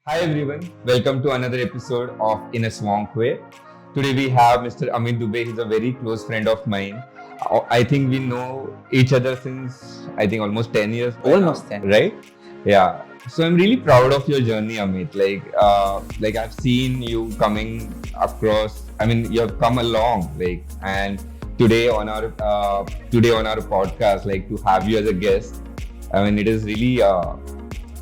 Hi everyone, welcome to another episode of In a Swank Way. Today we have Mr. Amit Dubey. He's a very close friend of mine. I think we know each other since almost 10 years. Almost 10. Right? Yeah. So I'm really proud of your journey, Amit. Like I've seen you coming across. I mean, you have come along. And today on our podcast, like to have you as a guest. I mean, it is really.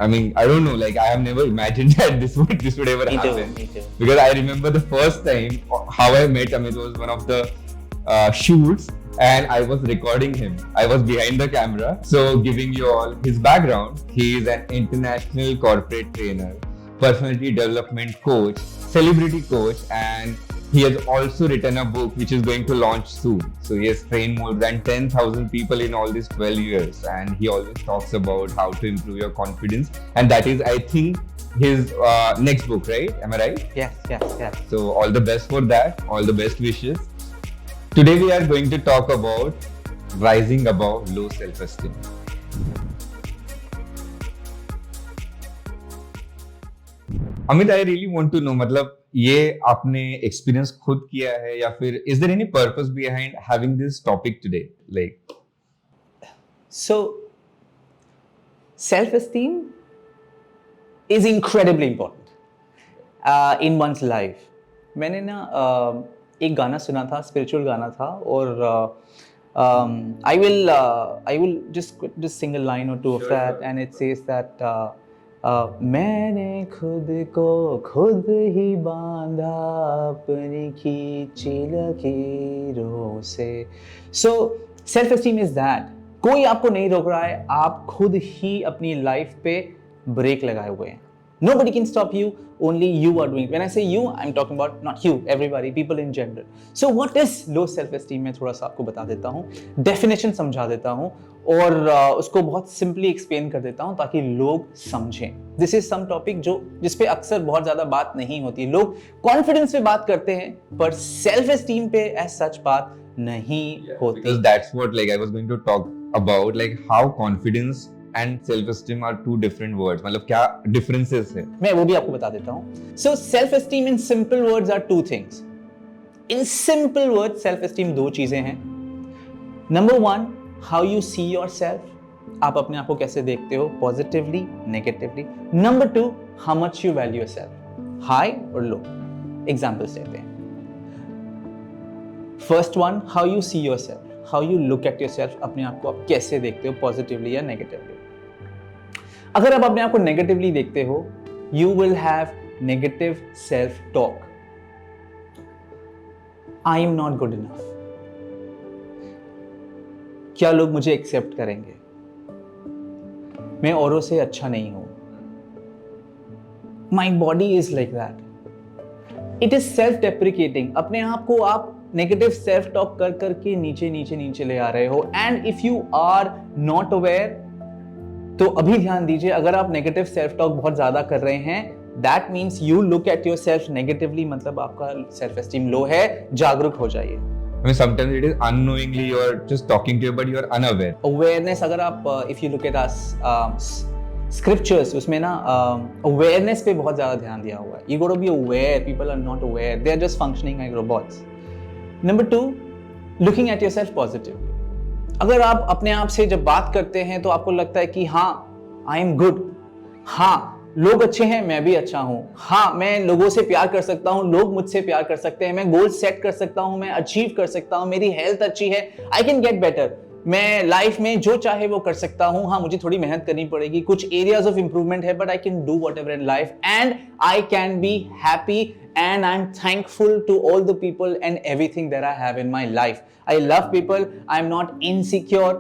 I don't know. Like, I have never imagined that this would ever happen. Me too. Because I remember the first time how I met Amit was one of the shoots, and I was recording him. I was behind the camera, so giving you all his background. He is an international corporate trainer, personality development coach, celebrity coach, and he has also written a book which is going to launch soon. So he has trained more than 10,000 people in all these 12 years, and he always talks about how to improve your confidence. And that is, I think, his next book, right? Am I right? Yes. So all the best for that. All the best wishes. Today we are going to talk about rising above low self-esteem. Amit, I really want to know, मतलब ये आपने experience खुद किया है या फिर is there any purpose behind having this topic today? Like, So, self-esteem is incredibly important in one's life. मैंने ना एक गाना सुना था, spiritual गाना था, और I will just sing a line or two of that, and it says that मैंने खुद को खुद ही बांधा अपनी खींची लकीरों से. So self esteem is that. कोई आपको नहीं रोक रहा है, आप खुद ही अपनी लाइफ पे ब्रेक लगाए हुए हैं. Nobody can stop you, only you are doing it. When I say you, I'm talking about not you, everybody, people in general. So what is low self-esteem? मैं थोड़ा सा आपको बता देता हूँ, definition समझा देता हूँ, और उसको बहुत simply explain कर देता हूँ ताकि लोग समझें. This is some topic जिस पे अक्सर बहुत ज़्यादा बात नहीं होती. लोग confidence पे बात करते हैं, पर self-esteem पे as such बात नहीं होती. because that's what like I was going to talk about, like how confidence and self-esteem are two different words. मतलब क्या differences है? मैं वो भी आपको बता देता हूँ. So self-esteem in simple words are two things. In simple words, self-esteem दो चीजें हैं. Number one, how you see yourself. आप अपने आप को कैसे देखते हो, positively, negatively. Number two, how much you value yourself. High or low. Examples देते हैं. First one, how you see yourself. How you look at yourself. अपने आप को आप कैसे देखते हो, positively या negatively. अगर आप अपने आप को नेगेटिवली देखते हो, you will have negative self talk. I am not good enough. क्या लोग मुझे एक्सेप्ट करेंगे? मैं औरों से अच्छा नहीं हूं. My body is like that. It is self deprecating. अपने आप को आप नेगेटिव सेल्फ टॉक कर करके नीचे ले आ रहे हो. And if you are not aware, तो अभी ध्यान दीजिए, अगर आप नेगेटिव सेल्फ टॉक बहुत ज्यादा कर रहे हैं, that means you look at your self negatively, मतलब आपका सेल्फ एस्टीम लो है. जागरूक हो जाइए. I mean, sometimes it is unknowingly you are just talking to you, but you are unaware. Awareness, अगर आप if you look at us scriptures, उसमें ना awareness पे बहुत ज्यादा ध्यान दिया हुआ है. You got to be aware. People are not aware. They are just functioning like robots. Number two, looking at yourself positively. अगर आप अपने आप से जब बात करते हैं तो आपको लगता है कि हाँ, आई एम गुड, हाँ लोग अच्छे हैं, मैं भी अच्छा हूँ, हाँ मैं लोगों से प्यार कर सकता हूँ, लोग मुझसे प्यार कर सकते हैं, मैं गोल सेट कर सकता हूँ, मैं अचीव कर सकता हूँ, मेरी हेल्थ अच्छी है, आई कैन गेट बेटर, मैं लाइफ में जो चाहे वो कर सकता हूँ. हाँ मुझे थोड़ी मेहनत करनी पड़ेगी, कुछ एरियाज ऑफ इंप्रूवमेंट है, but I can do whatever in life and I can be happy and I'm thankful to all the people and everything that I have in my life. I love people. I'm not insecure.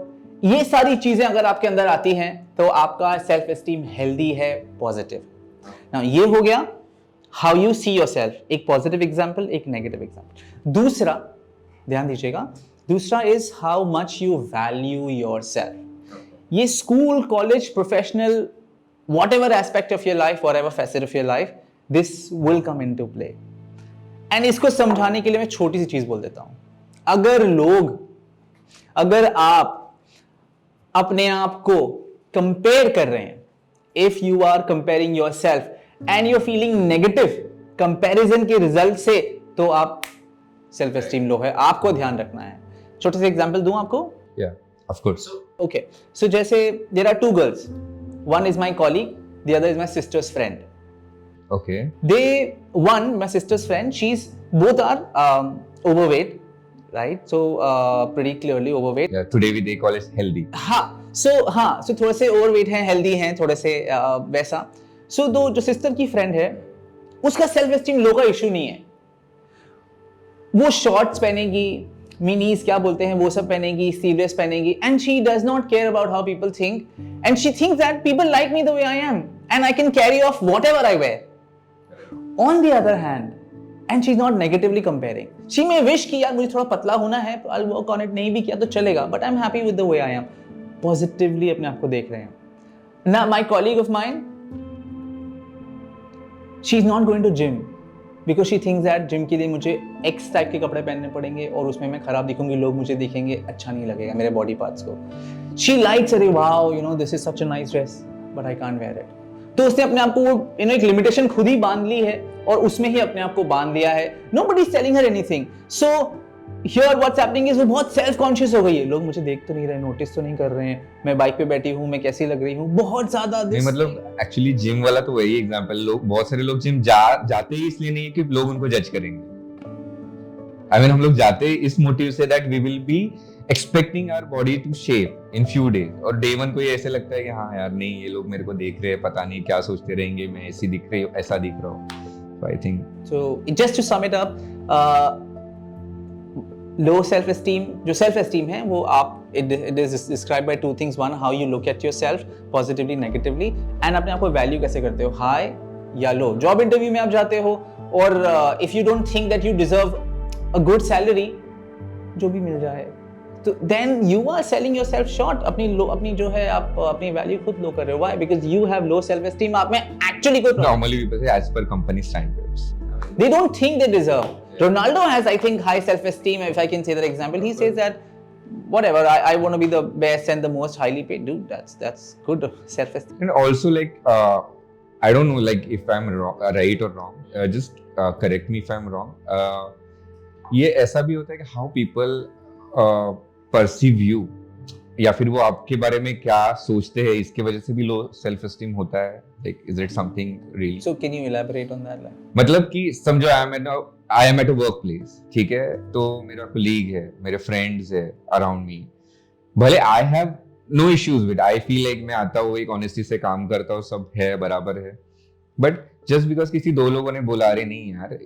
ये सारी चीजें अगर आपके अंदर आती हैं तो आपका सेल्फ एस्टीम हेल्दी है, पॉजिटिव. नाउ ये हो गया how you see yourself. एक पॉजिटिव एग्जाम्पल, एक नेगेटिव एग्जाम्पल. दूसरा, ध्यान दीजिएगा, दूसरा is how much you value yourself. ये school, college, professional, whatever aspect of your life, whatever facet of your life, this will come into play. And इसको समझाने के लिए मैं छोटी सी चीज बोल देता हूं. अगर आप अपने आप को कंपेयर कर रहे हैं, if you are comparing yourself and you are feeling negative comparison के रिजल्ट से, तो आप सेल्फ एस्टीम लो है, आपको ध्यान रखना है। छोटे से एग्जांपल दूं आपको? Yeah, of course. Okay, so जैसे there are two girls, one is my colleague, the other is my sister's friend. Okay. My sister's friend, both are overweight, right? So pretty clearly overweight. Yeah, today they call it healthy. So थोड़े से overweight हैं, healthy हैं, थोड़े से वैसा. So जो sister की friend है, उसका self esteem लो का issue नहीं है. वो shorts पहनेगी, मिनीज क्या बोलते हैं वो सब पहनेगी, sleeveless पहनेगी, and she does not care about how people think, and she thinks that people like me the way I am and I can carry off whatever I wear. On the other hand, and she's not negatively comparing, she may wish कि यार मुझे थोड़ा पतला होना है, I'll work on it, नहीं भी किया तो चलेगा, but I'm happy with the way I am. Positively अपने आप को देख रहे हैं. Now my colleague of mine, she's not going to gym because she thinks that gym के लिए मुझे X टाइप के कपड़े पहनने पड़ेंगे और उसमें मैं खराब दिखूंगी, लोग मुझे देखेंगे, अच्छा नहीं लगेगा मेरे बॉडी पार्ट्स को. She likes, अरे wow, you know, this is such a nice dress, but I can't wear it. तो उसने अपने आप को एक लिमिटेशन खुद ही बांध ली है और उसमें ही अपने आप को बांध लिया है. Nobody is telling her anything. So here what's happening is वो बहुत सेल्फ कॉन्शियस हो गई है. लोग मुझे देख तो नहीं रहे, नोटिस तो नहीं कर रहे हैं, मैं बाइक पे बैठी हूँ, मैं कैसी लग रही हूँ, बहुत ज्यादा. नहीं मतलब एक्चुअली जिम वाला तो वही एग्जांपल, लोग बहुत सारे लोग जिम जाते ही इसलिए नहीं है कि लोग उनको जज करेंगे. I mean हम लोग जाते हैं इस मोटिव से that we will be expecting our body to shape in few days, और day one को ये ऐसे लगता है कि हाँ यार नहीं, ये लोग मेरे को देख रहे हैं, पता नहीं क्या सोचते रहेंगे, मैं ऐसी दिख रही हूँ, ऐसा दिख रहा हूँ. So I think so just to sum it up, low self esteem, जो self esteem है वो आप it is described by two things. One, how you look at yourself positively, negatively, and अपने आप को value कैसे करते हो, high या low. जॉब इंटरव्यू में आप जाते हो और if you don't think that you deserve a good salary, जो भी मिल जाए, तो then you are selling yourself short. अपनी जो है आप अपनी वैल्यू खुद लो कर रहे हो. Why? Because you have low self esteem. आप में actually कोई normally people say as per company standards. They don't think they deserve. Ronaldo has, I think, high self-esteem. If I can say that example, he says that whatever, I want to be the best and the most highly paid. Dude, that's good self-esteem. And also like I don't know like if I'm wrong, right or wrong. Just correct me if I'm wrong. ये ऐसा भी होता है कि how people perceive you, या फिर वो आपके बारे में क्या सोचते हैं, इसके वजह से भी लो सेल्फ एस्टीम होता है. Like is it something real? So can you elaborate on that? मतलब कि समझो I am at a workplace, ठीक है, तो मेरा colleague है, मेरे friends है around me, भले I have no issues with, I feel like मैं आता हूँ एक honesty से काम करता हूँ, सब है बराबर है, but just because किसी दो लोगों ने बोला अरे नहीं यार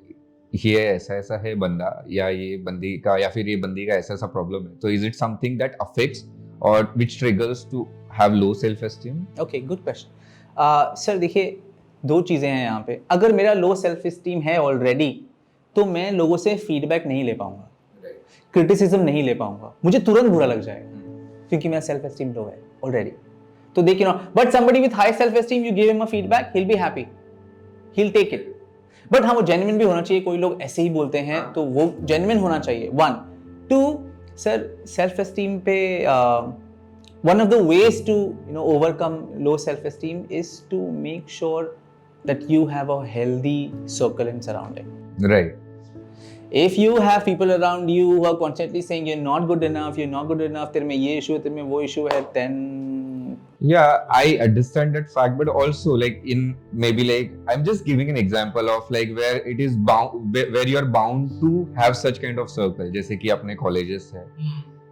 ये ऐसा है बंदा, या ये बंदी का, या फिर ये बंदी का ऐसा प्रॉब्लम है, तो is it something that affects or which triggers to have low self esteem? Okay, good question. Sir देखिए दो चीज़ें हैं यहाँ पे. अगर मेरा लो सेल्फ एस्टीम है ऑलरेडी, तो मैं लोगों से फीडबैक नहीं ले पाऊंगा, क्रिटिसिज्म नहीं ले पाऊंगा, मुझे तुरंत बुरा लग जाएगा क्योंकि मेरा सेल्फ एस्टीम लो है ऑलरेडी. तो देखिए ना, but somebody with high self esteem, you give him a feedback, he will be happy, he will take it. But हाँ वो जेन्युइन भी होना चाहिए. कोई लोग ऐसे ही बोलते हैं तो वो जेन्युइन होना चाहिए. 1 2 सर सेल्फ एस्टीम पे one of the ways to overcome low self esteem is to make sure that you have a healthy circle and surrounding. Right. If you have people around you who are constantly saying you're not good enough, तेरे में ये issue है, तेरे में वो issue है, then yeah, I understand that fact, but also like in maybe like I'm just giving an example of like where it is bound, where you are bound to have such kind of circle, जैसे कि अपने colleges है,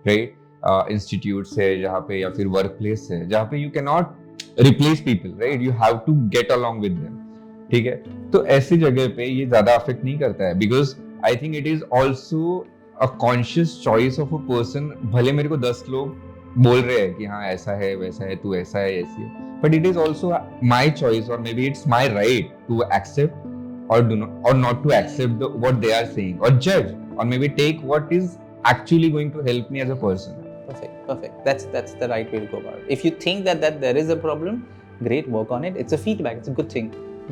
right? Institutes है जहाँ पे, या फिर work place है जहाँ पे you can not replace people, right, you have to get along with them, ठीक है. तो ऐसी जगह पे ये ज्यादा अफेक्ट नहीं करता है, because I think it is also a conscious choice of a person. भले मेरे को 10 लोग बोल रहे हैं कि हाँ ऐसा है वैसा है, तू ऐसा है ऐसी है, but it is also my choice, और maybe it's my right to accept or not to accept what they are saying, or judge, or maybe take what is actually going to help me as a person. Perfect. That's the right way to go about it. If you think that there is a problem, great, work on it. It's a feedback. It's a good thing.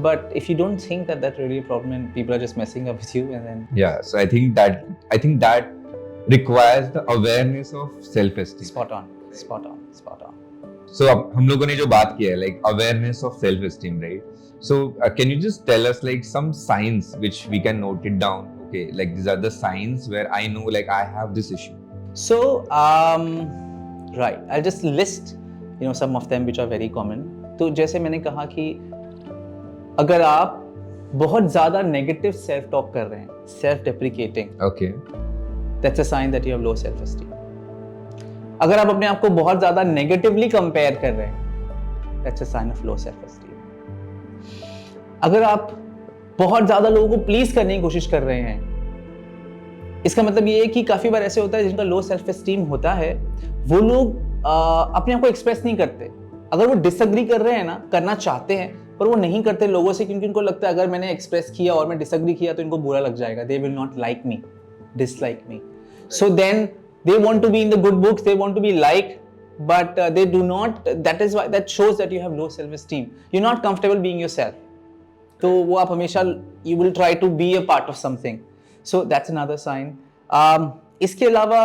But if you don't think that really a problem and people are just messing up with you, and then so I think that requires the awareness of self-esteem. Spot on. So अब हम लोगों ने जो बात की है like awareness of self-esteem, right? So can you just tell us like some signs which we can note it down? Okay, like these are the signs where I know like I have this issue. So, right, I'll just list, some of them which are very common. तो जैसे मैंने कहा कि अगर आप बहुत ज़्यादा negative self talk कर रहे हैं, self deprecating, Okay. that's a sign that you have low self esteem. अगर आप अपने आप को बहुत ज़्यादा नेगेटिवली कंपेयर कर रहे हैं, that's a sign of low self esteem. अगर आप बहुत ज़्यादा लोगों को प्लीज करने की कोशिश कर रहे हैं, इसका मतलब ये है कि काफ़ी बार ऐसे होता है जिनका लो सेल्फ एस्टीम होता है, वो लोग अपने आप को एक्सप्रेस नहीं करते. अगर वो डिसएग्री कर रहे हैं ना, करना चाहते हैं पर वो नहीं करते लोगों से, क्योंकि उनको लगता है अगर मैंने एक्सप्रेस किया और मैं डिसएग्री किया तो इनको बुरा लग जाएगा. They will not like me, dislike me. So then they want to be in the good books, they want to be like, but they do not. That is why, that shows that you have low self esteem. You're not comfortable being yourself. तो वो आप हमेशा you will try to be a part of something. So that's another sign. इसके अलावा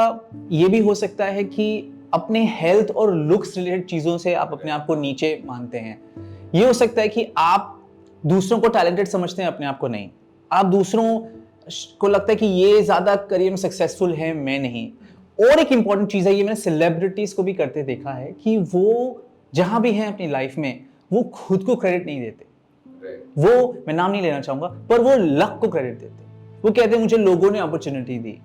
ये भी हो सकता है कि अपने हेल्थ और लुक्स रिलेटेड चीज़ों से आप अपने आप को नीचे मानते हैं. ये हो सकता है कि आप दूसरों को टैलेंटेड समझते हैं, अपने आप को नहीं. आप दूसरों को लगता है कि ये ज़्यादा करियर में सक्सेसफुल है, मैं नहीं. और एक इंपॉर्टेंट चीज़ है, ये मैंने सेलिब्रिटीज को भी करते देखा है कि वो जहाँ भी हैं अपनी लाइफ में, वो खुद को क्रेडिट नहीं देते. वो, मैं नाम नहीं लेना चाहूंगा, पर वो लक को क्रेडिट देते. वो कहते हैं मुझे लोगों ने opportunity the,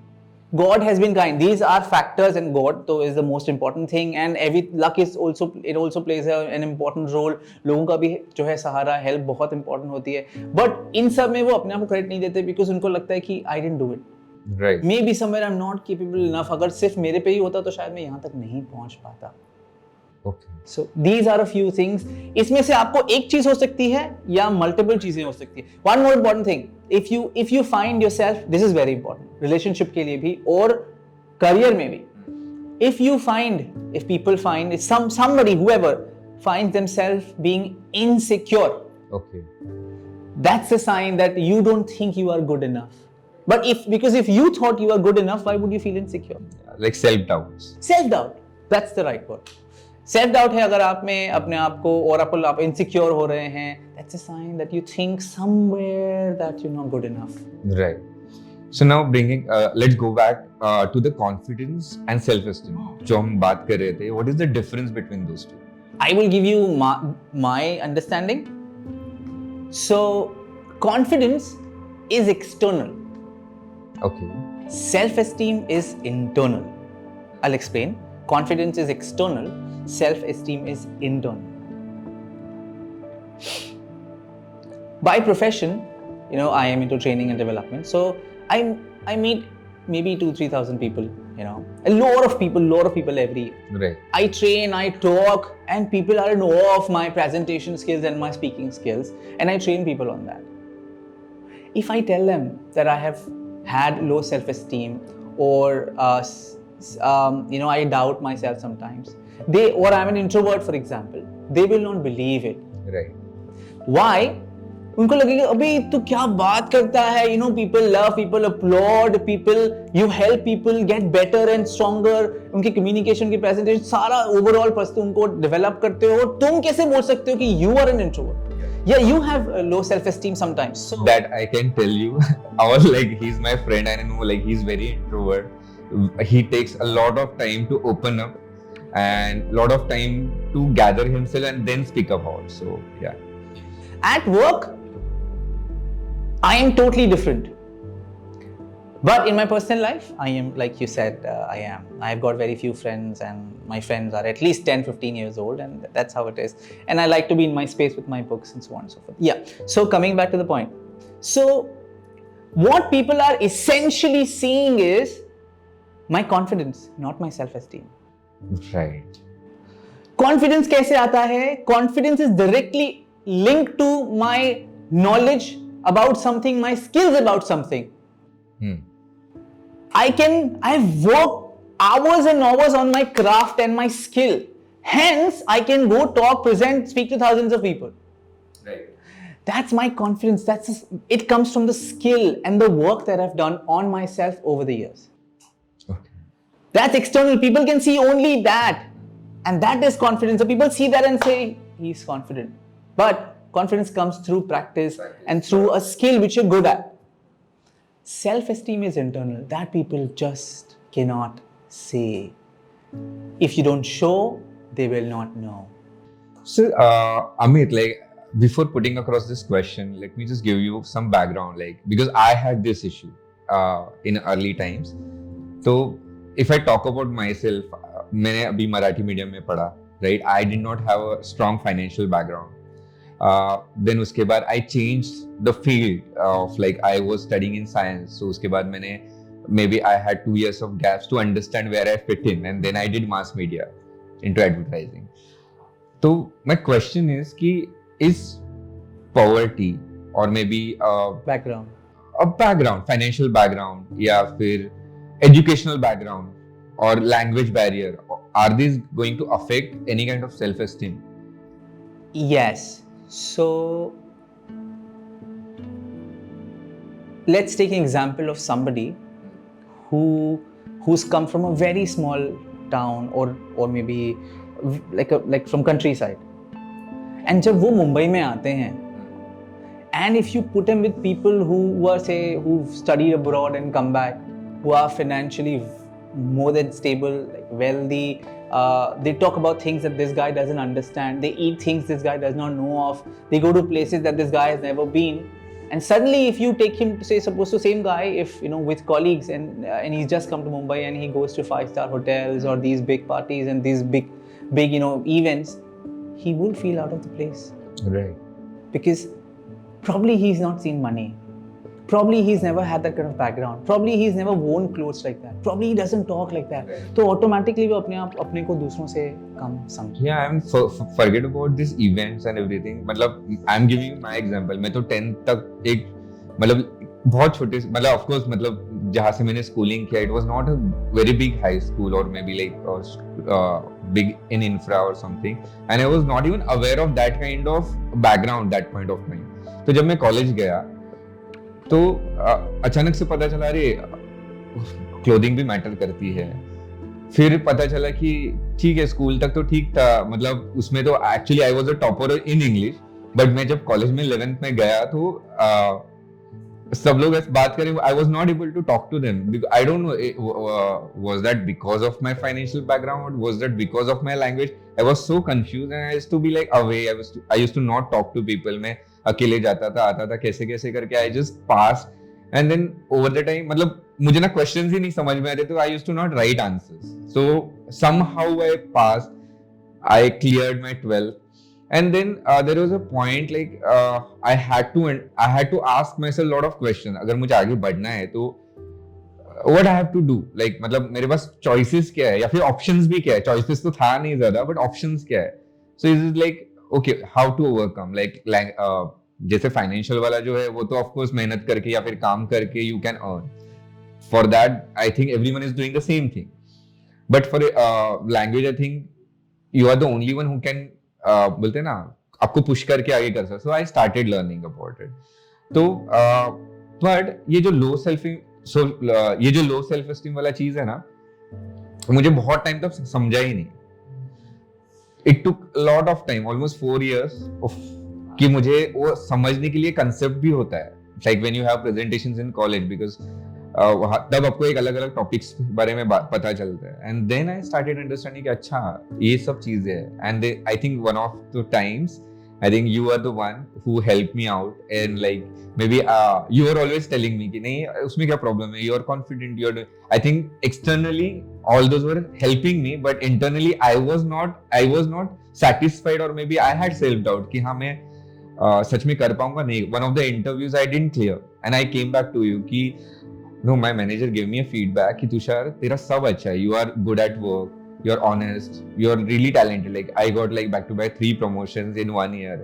God has been kind. These are factors, and God तो is the most important thing, and every luck is also, it also plays an important role. लोगों का भी जो है सहारा, हेल्प बहुत important होती है. But इन सब में वो अपने आप को क्रेडिट नहीं देते, because उनको लगता है कि I didn't do it. Right. Maybe somewhere I'm not capable enough. अगर सिर्फ मेरे पे ही होता तो शायद मैं यहाँ तक नहीं पहुँच पाता. Okay. So these are a few things. इसमें से आपको एक चीज हो सकती है या मल्टीपल चीजें हो सकती है. One more important thing, if you find yourself, this is very important, relationship के लिए भी और career में भी. If people find, somebody, whoever finds themselves being insecure, Okay. that's a sign that you don't think you are good enough. But because if you thought you are good enough, why would you feel insecure? Like self-doubts. Self-doubt, that's the right word. Self doubt है अगर आप में अपने आप को, और आप insecure हो रहे हैं, that's a sign that you think somewhere that you're not good enough. Right. So now let's go back to the confidence and self-esteem. जो हम बात कर रहे थे, what is the difference between those two? I will give you my understanding. So confidence is external. Okay. Self-esteem is internal. I'll explain. Confidence is external. Self-esteem is internal. By profession, I am into training and development. So I meet maybe 2,000-3,000 people, a lot of people every year. Right. I train, I talk, and people are in awe of my presentation skills and my speaking skills, and I train people on that. If I tell them that I have had low self-esteem, or I doubt myself sometimes, or I'm an introvert, for example, they will not believe it. Right. Why? उनको लगेगा अबे तू क्या बात करता है, people love, people applaud, you help people get better and stronger, उनकी communication की presentation सारा overall पर्सन उनको develop करते हो, तुम कैसे बोल सकते हो कि you are an introvert? Yeah, you have low self-esteem sometimes. So that I can tell you, he's my friend, and I know he's very introvert. He takes a lot of time to open up and a lot of time to gather himself and then speak about. So yeah. At work, I am totally different. But in my personal life, I am, like you said, I've got very few friends, and my friends are at least 10-15 years old, and that's how it is. And I like to be in my space with my books and so on and so forth. Yeah. So coming back to the point. So what people are essentially seeing is my confidence, not my self-esteem. Right. Confidence कैसे आता है? Confidence is directly linked to my knowledge about something, my skills about something. I've worked hours and hours on my craft and my skill. Hence, I can go talk, present, speak to thousands of people. Right. That's my confidence. It comes from the skill and the work that I've done on myself over the years. Okay. That's external. People can see only that. And that is confidence. So people see that and say, he's confident. But Confidence comes through practice and through a skill which you're good at. Self-esteem is internal. That people just cannot say. If you don't show, they will not know. So, Amit, like before putting across this question, let me just give you some background, like because I had this issue in early times. So, if I talk about myself, मैंने अभी Marathi medium में पढ़ा, right? I did not have a strong financial background. Then उसके बाद I changed the field of like I was studying in science. So उसके बाद मैंने maybe I had 2 years of gaps to understand where I fit in, and then I did mass media into advertising. So my question is कि is poverty or maybe a background, financial background या फिर educational background or language barrier, are these going to affect any kind of self-esteem? Yes. So let's take an example of somebody who's come from a very small town or maybe like from countryside, and जब वो मुंबई में आते हैं, and if you put him with people who've studied abroad and come back, who are financially more than stable, like wealthy, they talk about things that this guy doesn't understand, they eat things this guy does not know of, they go to places that this guy has never been, and suddenly if you take him to say, suppose the same guy, if with colleagues, and he's just come to Mumbai and he goes to 5-star hotels or these big parties and these big events, he will feel out of the place. Right. Because probably he's not seen money. Probably he's never had that kind of background. Probably he's never worn clothes like that. Probably he doesn't talk like that. So automatically वो अपने को दूसरों से कम समझे. Yeah, I'm forget about these events and everything. मतलब I'm giving you my example. मैं तो 10th तक एक मतलब बहुत छोटे मतलब of course मतलब जहाँ से मैंने schooling किया, it was not a very big high school or maybe like big in infra or something, and I was not even aware of that kind of background that point of time. तो जब मैं college गया तो अचानक से पता चला अरे क्लोथिंग भी मैटर करती है. फिर पता चला कि ठीक है स्कूल तक तो ठीक था, मतलब उसमें तो actually I was a topper in English, but मैं जब कॉलेज में 11th में गया तो सब लोग ऐसे बात करें, I was not able to talk to them. I don't know was that because of my financial background, was that because of my language. I was so confused and I used to be like away. I used to not talk to people. मैं अकेले जाता था, आता था, कैसे करके I just pass. And then over the time मतलब मुझे ना क्वेश्चंस ही नहीं समझ में आते, तो I used to not write answers. So somehow I pass, I cleared my 12th. And then there was a point like I had to ask myself a lot of questions. अगर मुझे आगे बढ़ना है तो what I have to do, like मतलब मेरे पास choices क्या है या फिर options भी क्या है. choices तो था नहीं ज़्यादा, but options क्या है. So it is like okay, how to overcome, like जैसे financial वाला जो है वो तो of course मेहनत करके या फिर काम करके you can earn. For that I think everyone is doing the same thing. But for language I think you are the only one who can बोलते ना आपको पुश करके आगे कर सकते. So I started learning about it. तो but ये जो लो सेल्फ एस्टीम वाला चीज है ना, मुझे बहुत टाइम तक समझा ही नहीं. It took lot of time, almost 4 years कि मुझे वो समझने के लिए कंसेप्ट भी होता है. Like when you have presentations in college, because तब आपको एक अलग अलग टॉपिक्स के बारे में पता चलता है. And then I started understanding कि अच्छा ये सब चीजें हैं. And I think one of the times I think you are the one who help me out. And like maybe you are always telling me कि नहीं उसमें क्या प्रॉब्लम है, you are confident, you are. I think externally all those were helping me, but internally I was not satisfied, or maybe I had self doubt कि हाँ मैं सच में कर पाऊंगा नहीं. One of the interviews I didn't clear and I came back to you कि no, my manager gave me a feedback कि तुषार तेरा सब अच्छा है, you are good at work, you are honest, you are really talented. Like I got like back to back 3 promotions in 1 year,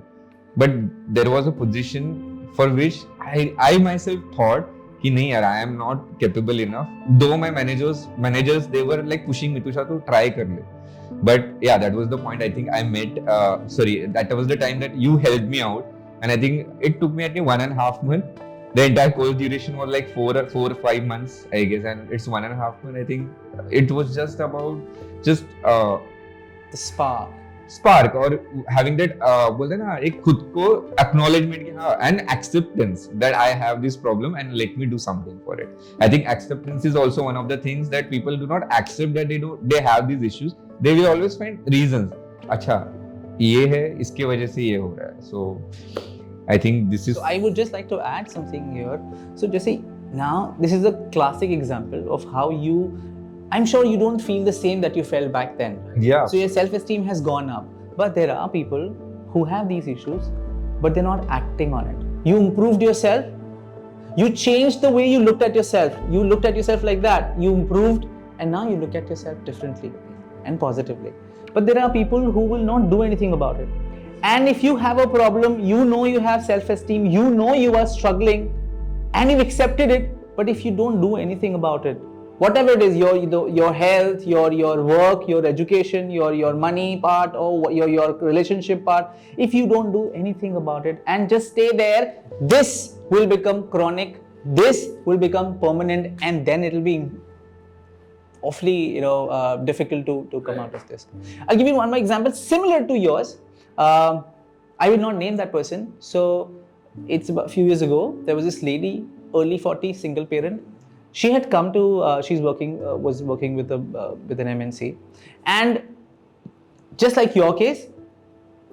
but there was a position for which I myself thought कि नहीं यार I am not capable enough. Though my managers they were like pushing me, Tushar तू try कर ले. But yeah, that was the point. I think I met that was the time that you helped me out, and I think it took me at 1.5 months. The entire course duration was like 4 or 5 months, I guess, and it's 1.5 months. I think it was just about the spark. spark or having that बोलते हैं ना एक खुद को acknowledgement कि हाँ and acceptance that I have this problem and let me do something for it. I think acceptance is also one of the things that people do not accept that they have these issues. They will always find reasons. अच्छा ये है इसके वजह से ये हो रहा है. So I think this is. So I would just like to add something here. So just say now this is a classic example of how you. I'm sure you don't feel the same that you felt back then. Yeah. So your self-esteem has gone up. But there are people who have these issues, but they're not acting on it. You improved yourself. You changed the way you looked at yourself. You looked at yourself like that. You improved, and now you look at yourself differently and positively. But there are people who will not do anything about it. And if you have a problem, you know you have self-esteem, you know you are struggling, and you've accepted it, but if you don't do anything about it, whatever it is, your health, your work, your education, your money part, or your relationship part, if you don't do anything about it and just stay there, this will become chronic, this will become permanent, and then it will be awfully difficult to come out of this. I'll give you one more example similar to yours. I will not name that person. So it's about a few years ago, there was this lady, early 40s, single parent. She had come to, was working with an MNC, and just like your case,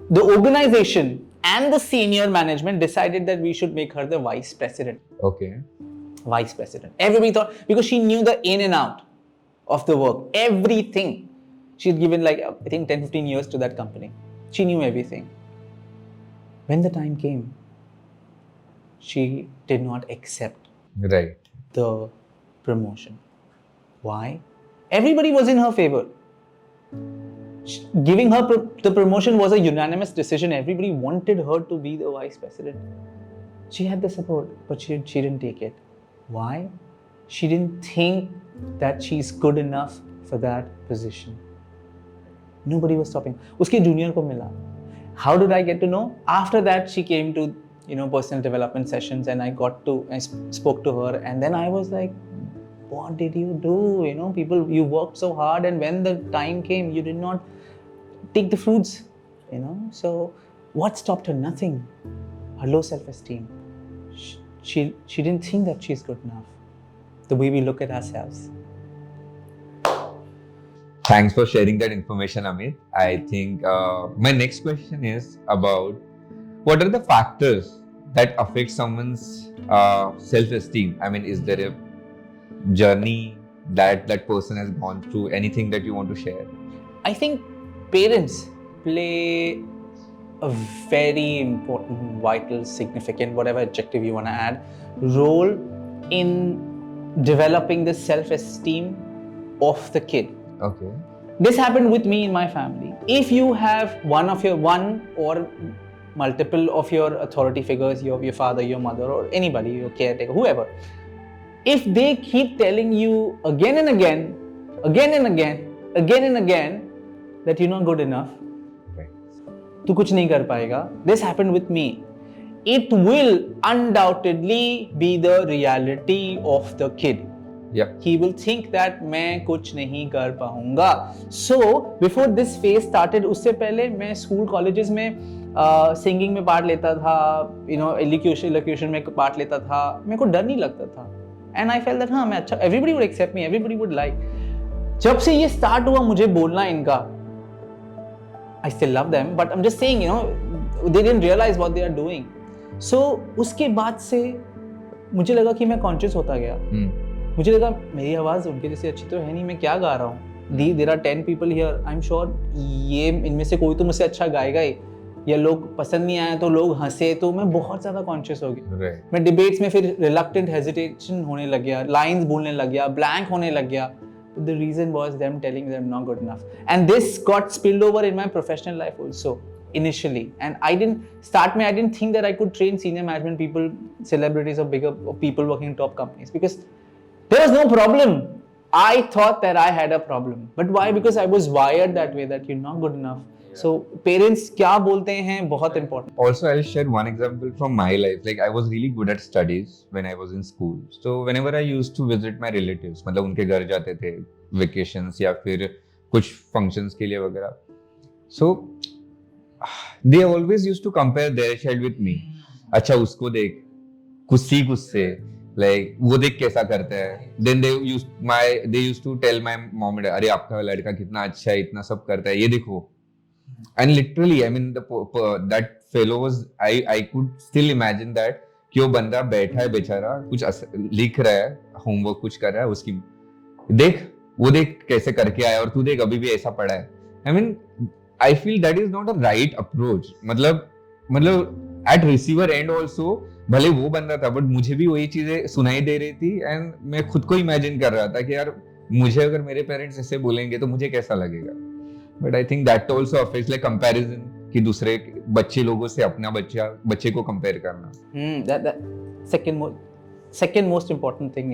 the organization and the senior management decided that we should make her the vice president. Okay. Vice president. Everybody thought, because she knew the in and out of the work, everything. She'd given like, I think 10-15 years to that company. She knew everything. When the time came, she did not accept the promotion. Why? Everybody was in her favor. Giving her the promotion was a unanimous decision. Everybody wanted her to be the vice president. She had the support, but she didn't take it. Why? She didn't think that she's good enough for that position. Nobody was stopping. Uske junior ko mila. How did I get to know? After that, she came to personal development sessions, and I spoke to her, and then I was like, what did you do? People, you worked so hard, and when the time came, you did not take the fruits. So what stopped her? Nothing. Her low self-esteem. She didn't think that she's good enough. The way we look at ourselves. Thanks for sharing that information, Amit. I think my next question is about what are the factors that affect someone's self-esteem? I mean, is there a journey that person has gone through? Anything that you want to share? I think parents play a very important, vital, significant, whatever adjective you want to add, role in developing the self-esteem of the kid. Okay. This happened with me in my family. If you have one or multiple of your authority figures, your father, your mother, or anybody, your caretaker, whoever, if they keep telling you again and again that you're not good enough, tu kuch nahi kar payega. This happened with me. It will undoubtedly be the reality of the kid. Yeah. He will think that मैं कुछ नहीं कर पाऊंगा. So before this phase started, उससे पहले मैं school colleges में singing में part लेता था, elocution में part लेता था. मेरे को डर नहीं लगता था. And I felt that हाँ मैं अच्छा, everybody would accept me, everybody would like. जब से ये start हुआ मुझे बोलना इनका, I still love them, but I'm just saying, they didn't realize what they are doing. So उसके बाद से मुझे लगा कि मैं conscious होता गया. मुझे लगा मेरी आवाज़ उनके जैसे अच्छी तो है नहीं, मैं क्या गा रहा हूँ. There are 10 people here. I'm sure ये इनमें से कोई तो मुझसे अच्छा गाएगा ही, या लोग पसंद नहीं आए तो लोग हंसे, तो मैं बहुत ज़्यादा कॉन्शियस हो गया. मैं डिबेट्स में फिर रिलक्टेंट हेजिटेशन होने लग गया, लाइंस बोलने लग गया, ब्लैंक होने लग गया. The reason was them telling me I'm not good enough. And this got spilled over in my professional life also, initially. And I didn't think that I could train senior management people, celebrities or bigger people working in top companies, because there was no problem. I thought that I had a problem. But why? Because I was wired that way, that you're not good enough. Yeah. So parents क्या बोलते हैं बहुत important. Also, I'll share one example from my life. Like I was really good at studies when I was in school. So whenever I used to visit my relatives, मतलब उनके घर जाते थे vacations या फिर कुछ functions के लिए वगैरह. So they always used to compare their child with me. अच्छा उसको देख, कुछ सीख उससे, like वो देख कैसा करता है. Then they used to tell my mom and dad, अरे आपका लड़का कितना अच्छा है, इतना सब करता है, ये देखो. And literally, I mean, that fellow was, I could still imagine that कि वो बंदा बैठा है बेचारा, कुछ लिख रहा है, होमवर्क कुछ कर रहा है, उसकी देख, वो देख कैसे करके आया और तू देख अभी भी ऐसा पड़ा है. I mean, I feel that is not a right approach. मतलब at receiver end also, भले वो बंदा था बट मुझे भी वही चीजें सुनाई दे रही थी एंड मैं खुद को इमेजिन कर रहा था कि यार मुझे अगर मेरे पेरेंट्स ऐसे बोलेंगे तो मुझे कैसा लगेगा. But I think that also affects like comparison कि दूसरे बच्चे लोगों से अपना बच्चे को कंपेयर करना. That second most important thing,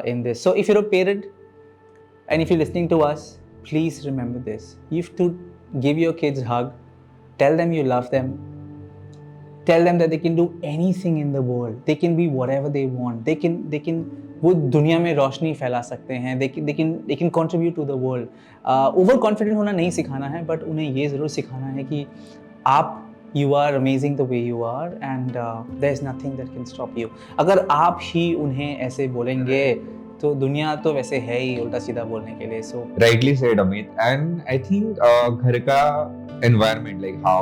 in this. So if you're a parent and if you're listening to us, please remember this. You have to give your kids a hug, tell them you love them, tell them that they can do anything in the world, they can be whatever they want, they can वो दुनिया में रोशनी फैला सकते हैं, they can contribute to the world. Over confident होना नहीं सिखाना है, बट उन्हें ये ज़रूर सिखाना है कि आप you are amazing the way you are and there's nothing that can stop you. अगर आप ही उन्हें ऐसे बोलेंगे तो दुनिया तो वैसे है ही उल्टा सीधा बोलने के लिए. So rightly said Amit, and I think घर का environment, like how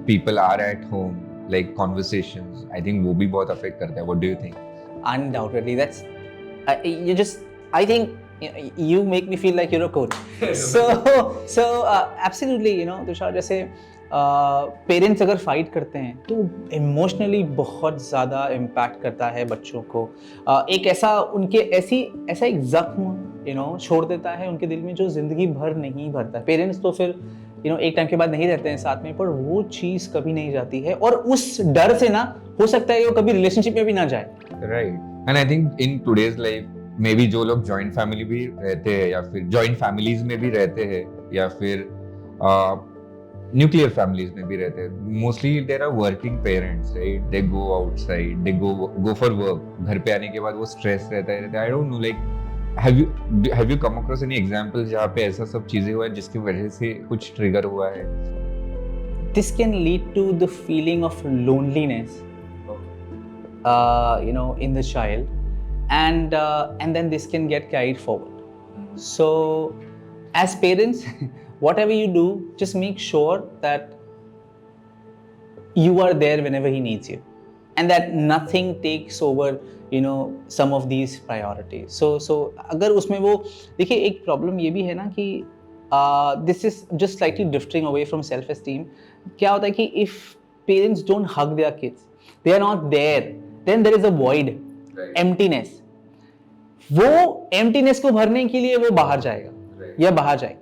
people are at home, like conversations, I think वो भी बहुत affect करता है. What do you think? Undoubtedly, that's I think you make me feel like you're a coach. so absolutely, Tushar, जैसे parents अगर fight करते हैं तो इमोशनली बहुत ज़्यादा इम्पैक्ट करता है बच्चों को. एक ऐसा एक जख्म छोड़ देता है उनके दिल में जो ज़िंदगी भर नहीं भरता. पेरेंट्स तो फिर एक टाइम के बाद नहीं रहते हैं साथ में, पर वो चीज़ कभी नहीं जाती है और उस डर से ना हो सकता है वो कभी रिलेशनशिप में भी ना जाए. Right. And I think in today's life may be जो लोग जॉइंट फैमिली भी रहते हैं या फिर जॉइंट फैमिलीज में भी रहते हैं या फिर न्यूक्लियर फैमिलीज में भी रहते हैं, mostly there are working parents, right. They go outside, they go for work. घर पे आने के बाद वो स्ट्रेस रहता है. I don't know, like have you come across any example जहाँ पे ऐसा सब चीजें हुआ है जिसकी वजह से कुछ ट्रिगर हुआ है? This can lead to the feeling of loneliness, in the child, and then this can get carried forward. So as parents, whatever you do, just make sure that you are there whenever he needs you and that nothing takes over some of these priorities. So अगर उसमें वो देखिए, एक problem ये भी है ना कि this is just slightly drifting away from self-esteem. क्या होता है कि if parents don't hug their kids, they are not there, then there is a void, emptiness. वो emptiness को भरने के लिए वो बाहर जाएगा या बाहर जाएगा.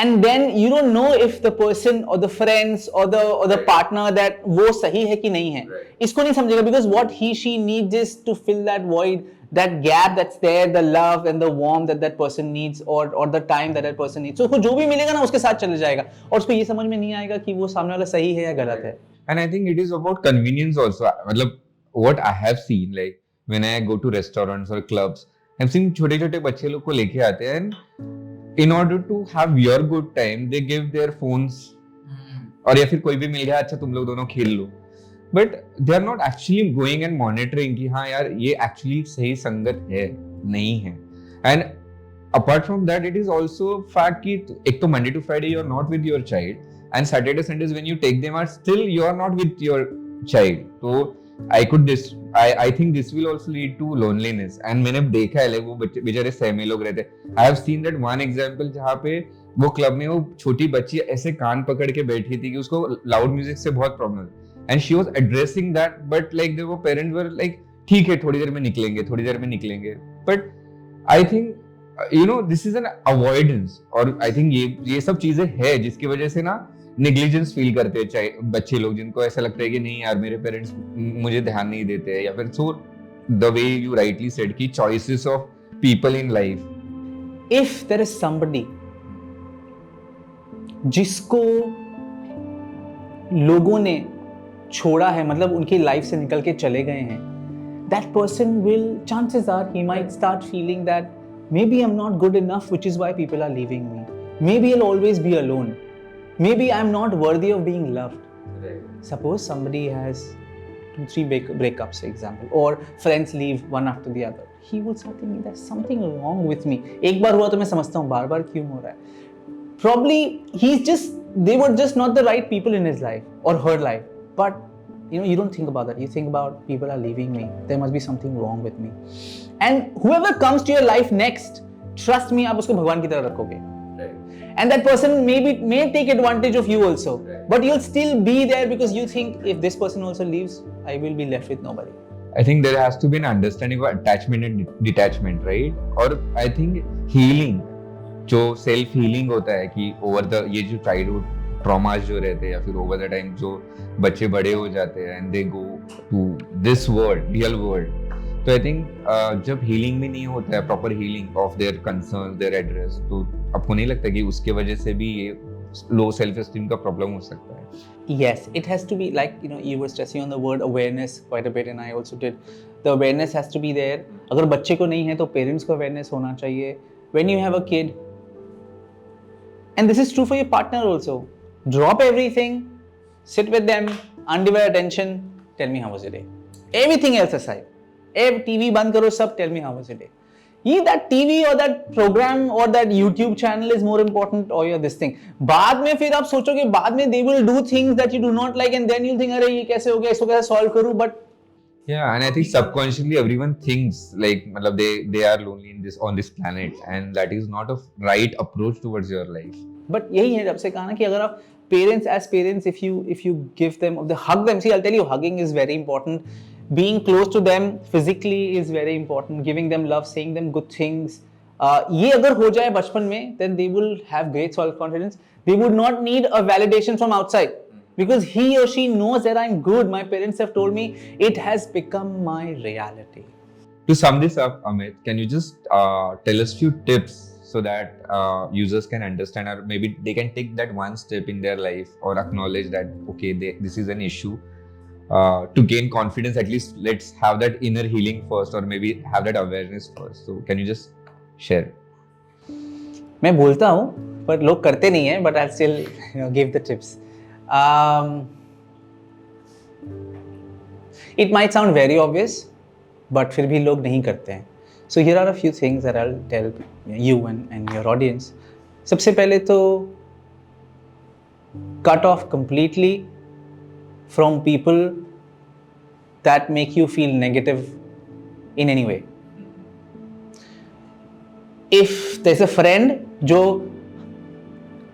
And then you don't know if the person or the friends or the partner that वो सही है कि नहीं है, इसको नहीं समझेगा, because what he/she needs is to fill that void, that gap that's there, the love and the warmth that person needs or the time that person needs. So उसको जो भी मिलेगा ना उसके साथ चले जाएगा और उसको ये समझ में नहीं आएगा कि वो सामने वाला सही है या गलत है. And I think it is about convenience also. मतलब what I have seen, like when I go to restaurants or clubs, I've seen छोटे-छोटे बच्चे लोग को लेके आते हैं and in order to have your good time, they give their phones. और या फिर कोई भी मिल गया, अच्छा तुम लोग दोनों खेल लो. But they are not actually going and monitoring कि हाँ यार ये actually सही संगत है नहीं है. And apart from that, it is also fact कि एक तो Monday to Friday you are not with your child and Saturday Sundays when you take them out still you are not with your child. तो I think this will also lead to loneliness. And मैंने देखा है वो बेचारे सहमे लोग रहते हैं. I have seen that one example जहाँ पे वो क्लब में वो छोटी बच्ची ऐसे कान पकड़ के बैठी थी कि उसको लाउड म्यूजिक से बहुत problem and she was addressing that, but like the parents were like ठीक है थोड़ी देर में निकलेंगे. But I think this is an avoidance. और I think ये सब चीजें है जिसकी वजह से ना नेग्लिजेंस फील करते हैं चाहे बच्चे लोग, जिनको ऐसा लगता है कि नहीं यार मेरे पेरेंट्स मुझे ध्यान नहीं देते हैं, या फिर so the way you rightly said कि choices of people in life. If there is somebody जिसको लोगों ने छोड़ा है, मतलब उनकी लाइफ से निकल के चले गए हैं, that person will, chances are he might start feeling that maybe I'm not good enough, which is why people are leaving me. Maybe I'll always be alone. Maybe I'm not worthy of being loved. Right. Suppose somebody has 2-3 breakups, for example, or friends leave one after the other. He will start thinking there's something wrong with me. एक बार हुआ तो मैं समझता हूँ बार बार क्यों हो रहा है. Probably they were just not the right people in his life or her life. But you don't think about that. You think about people are leaving me. There must be something wrong with me. And whoever comes to your life next, trust me, आप उसको भगवान की तरह रखोगे. Right. And that person may take advantage of you also. Right. But you'll still be there because you think if this person also leaves, I will be left with nobody. I think there has to be an understanding of attachment and detachment, right? और I think healing, जो self healing होता है कि over the ये जो childhood traumas जो रहते हैं या फिर over the time जो बच्चे बड़े हो जाते हैं and they go to this world, real world. तो I think जब healing भी नहीं होता है proper healing of their concerns, their address, तो आपको नहीं लगता कि उसके वजह से भी ये low self-esteem का problem हो सकता है? Yes, it has to be like, you were stressing on the word awareness quite a bit and I also did. The awareness has to be there. अगर बच्चे को नहीं है तो parents को awareness होना चाहिए. When you have a kid, and this is true for your partner also, drop everything, sit with them, undivided attention, tell me how was your day. Everything else aside. TV बंद करो सब, tell me how was your day. That TV or that program or that YouTube channel is more important or this thing. बाद में फिर आप सोचोगे, बाद में they will do things that you do not like and then you'll think अरे ये कैसे हो गया, इसको कैसे solve करूँ, but yeah, and I think subconsciously everyone thinks like मतलब they are lonely on this planet and that is not a right approach towards your life. But यही है जब से कहा ना कि अगर आप as parents, if you give them, hug them. See, I'll tell you, hugging is very important. Being close to them physically is very important. Giving them love, saying them good things. ये अगर हो जाए बचपन में, then they will have great self-confidence. They would not need a validation from outside because he or she knows that I'm good. My parents have told me it has become my reality. To sum this up, Amit, can you just tell us few tips so that users can understand or maybe they can take that one step in their life or acknowledge that, okay, this is an issue. To gain confidence, at least let's have that inner healing first or maybe have that awareness first. So can you just share? मैं बोलता हूँ पर लोग करते नहीं हैं, but I'll still give the tips. It might sound very obvious, but फिर भी लोग नहीं करते हैं. So here are a few things that I'll tell you and your audience. सबसे पहले तो cut off completely from people that make you feel negative in any way. If there's a friend जो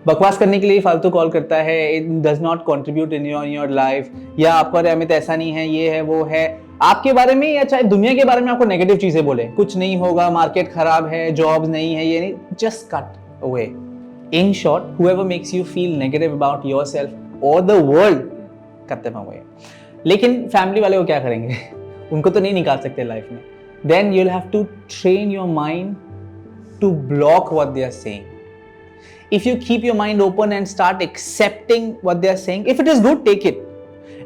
बकवास करने के लिए फालतू कॉल करता है, it does not contribute in your life, या आपको अरे अमित ऐसा नहीं है, ये है वो है, आपके बारे में या चाहे दुनिया के बारे में आपको नेगेटिव चीजें बोले, कुछ नहीं होगा, मार्केट खराब है, जॉब्स नहीं है, ये नहीं, just cut away. In short, whoever makes you feel negative about yourself or the world, cut them away. लेकिन फैमिली वाले को क्या करेंगे? उनको तो नहीं निकाल सकते लाइफ में. Then you'll have to train your mind to block what they are saying. If you keep your mind open and start accepting what they are saying, if it is good, take it.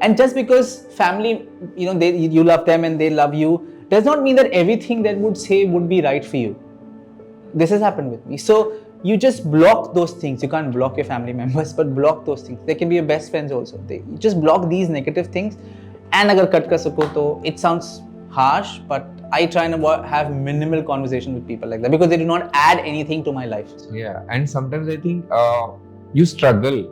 And just because family, you love them and they love you, does not mean that everything that would say would be right for you. This has happened with me. So you just block those things. You can't block your family members, but block those things. They can be your best friends also. You just block these negative things. And agar cut kar sako to, it sounds harsh, but I try and have minimal conversation with people like that because they do not add anything to my life. Yeah, and sometimes I think you struggle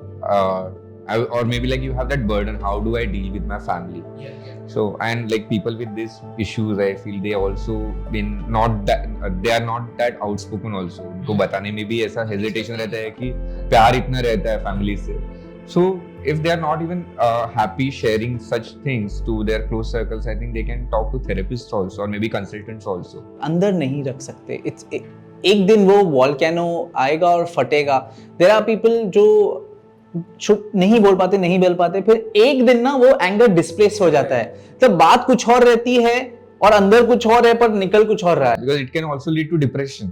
or maybe like you have that burden, how do I deal with my family? Yeah. So, and like people with these issues, I feel they also been not that, they are not that outspoken also. उनको बताने में भी ऐसा hesitation रहता है कि प्यार इतना रहता है family से. So, if they are not even happy sharing such things to their close circles, I think they can talk to therapists also or maybe consultants also. अंदर नहीं रख सकते. एक दिन वो volcano आएगा और फटेगा. There are people जो नहीं बोल पाते, फिर एक दिन ना वो एंगर डिस्प्लेस हो जाता है. तो बात कुछ और रहती है और अंदर कुछ और है पर निकल कुछ और रहा है. Because it can also lead to depression.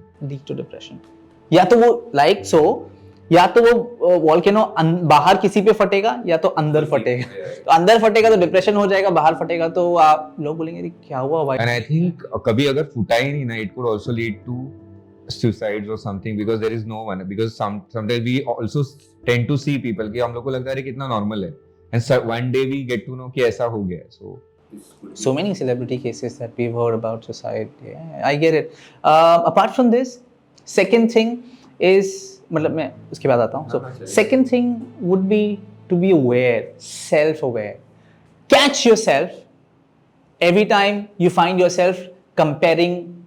या तो वो या तो वो वॉल्केनो बाहर किसी पे फटेगा या तो अंदर फटेगा. तो अंदर फटेगा तो डिप्रेशन हो जाएगा, बाहर फटेगा तो आप लोग बोलेंगे क्या हुआ भाई. And I think कभी अगर फूटा ही नहीं ना, it could also lead to suicides or something because there is no one, because sometimes we also tend to see people कि हम लोग को लगता है कितना normal है, and so one day we get to know कि ऐसा हो गया. So many celebrity cases that we've heard about suicide. Yeah, I get it. Apart from this, second thing is, मतलब मैं उसके बाद आता हूँ. So second thing would be to be aware, self-aware. Catch yourself every time you find yourself comparing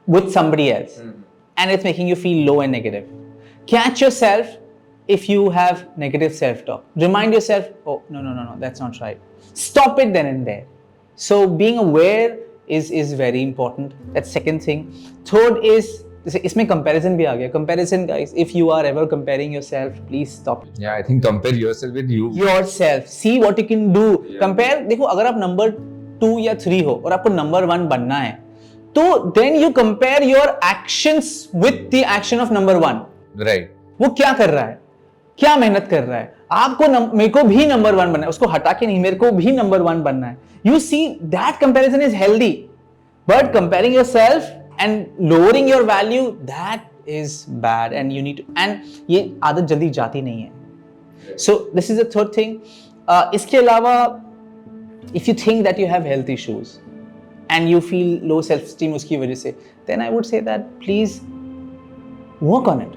with somebody else, and it's making you feel low and negative. Catch yourself if you have negative self-talk. Remind yourself, oh, no, that's not right. Stop it then and there. So being aware is very important. That's second thing. Third is, इसमें comparison भी आ गया. Comparison, guys, if you are ever comparing yourself, please stop it. Yeah, I think compare yourself with you. Yourself. See what you can do. Yeah. Compare, देखो अगर आप number 2 या 3 हो और आपको number 1 बनना है, तो then you compare your actions with the action of number 1. Right. वो क्या कर रहा है, क्या मेहनत कर रहा है, आपको मेरे को भी नंबर 1 बनना है, उसको हटा के नहीं, मेरे को भी नंबर 1 बनना है. You see, that comparison is healthy, but comparing yourself and lowering your value, that is bad, and you need to, and ये आदत जल्दी जाती नहीं है. So this is the third thing. इसके अलावा, if you think that you have health issues and you feel low self-esteem उसकी वजह से, then I would say that please work on it.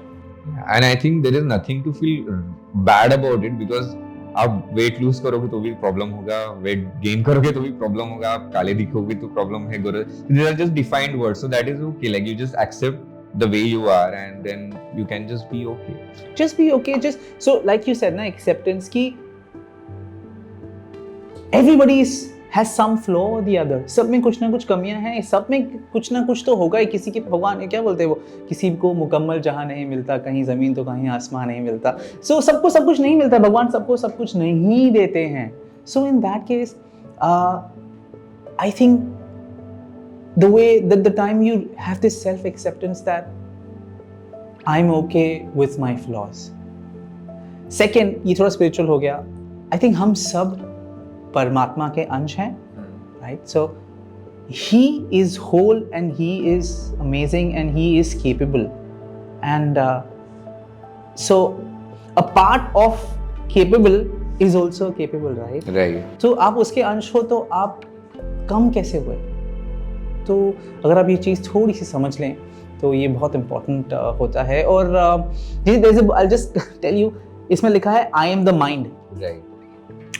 And I think there is nothing to feel bad about it, because आप weight lose करोगे तो भी problem होगा, weight gain करोगे तो भी problem होगा, आप काले दिखोगे तो problem है, गोरे. These are just defined words, so that is okay. Like you just accept the way you are, and then you can just be okay. Just be okay. Just so, like you said, ना, acceptance की everybody has some flaw or the other. सब में कुछ ना कुछ कमियां हैं, सब में कुछ ना कुछ तो होगा ही. किसी के भगवान क्या बोलते हैं वो, किसी को मुकम्मल जहां नहीं मिलता, कहीं जमीन तो कहीं आसमान नहीं मिलता. So सबको सब कुछ नहीं मिलता, भगवान सबको सब कुछ नहीं देते हैं. So in that case, I think the way that the time you have this self-acceptance that I'm okay with my flaws. Second, ये थोड़ा spiritual हो गया. I think हम सब परमात्मा के अंश हैं, right? So he is whole and he is amazing and he is capable, and so a part of capable is also capable, right? Right. So आप उसके अंश हो तो आप कम कैसे हुए? तो अगर आप ये चीज़ थोड़ी सी समझ लें तो ये बहुत important होता है. और I'll just tell you, इसमें लिखा है I am the mind. Right.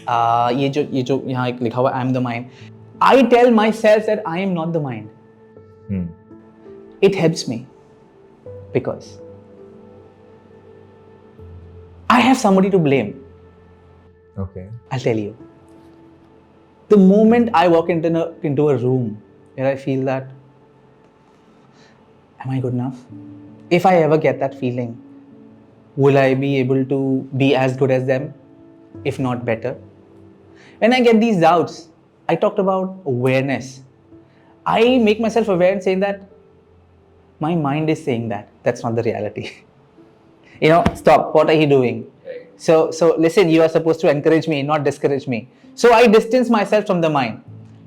ये जो यहाँ एक लिखा हुआ I am the mind. I tell myself that I am not the mind. It helps me because I have somebody to blame. Okay. I'll tell you. The moment I walk into a room where I feel that, am I good enough? If I ever get that feeling, will I be able to be as good as them, if not better? When I get these doubts, I talked about awareness. I make myself aware and saying that my mind is saying that. That's not the reality. Stop. What are you doing? Right. So listen, you are supposed to encourage me, not discourage me. So I distance myself from the mind.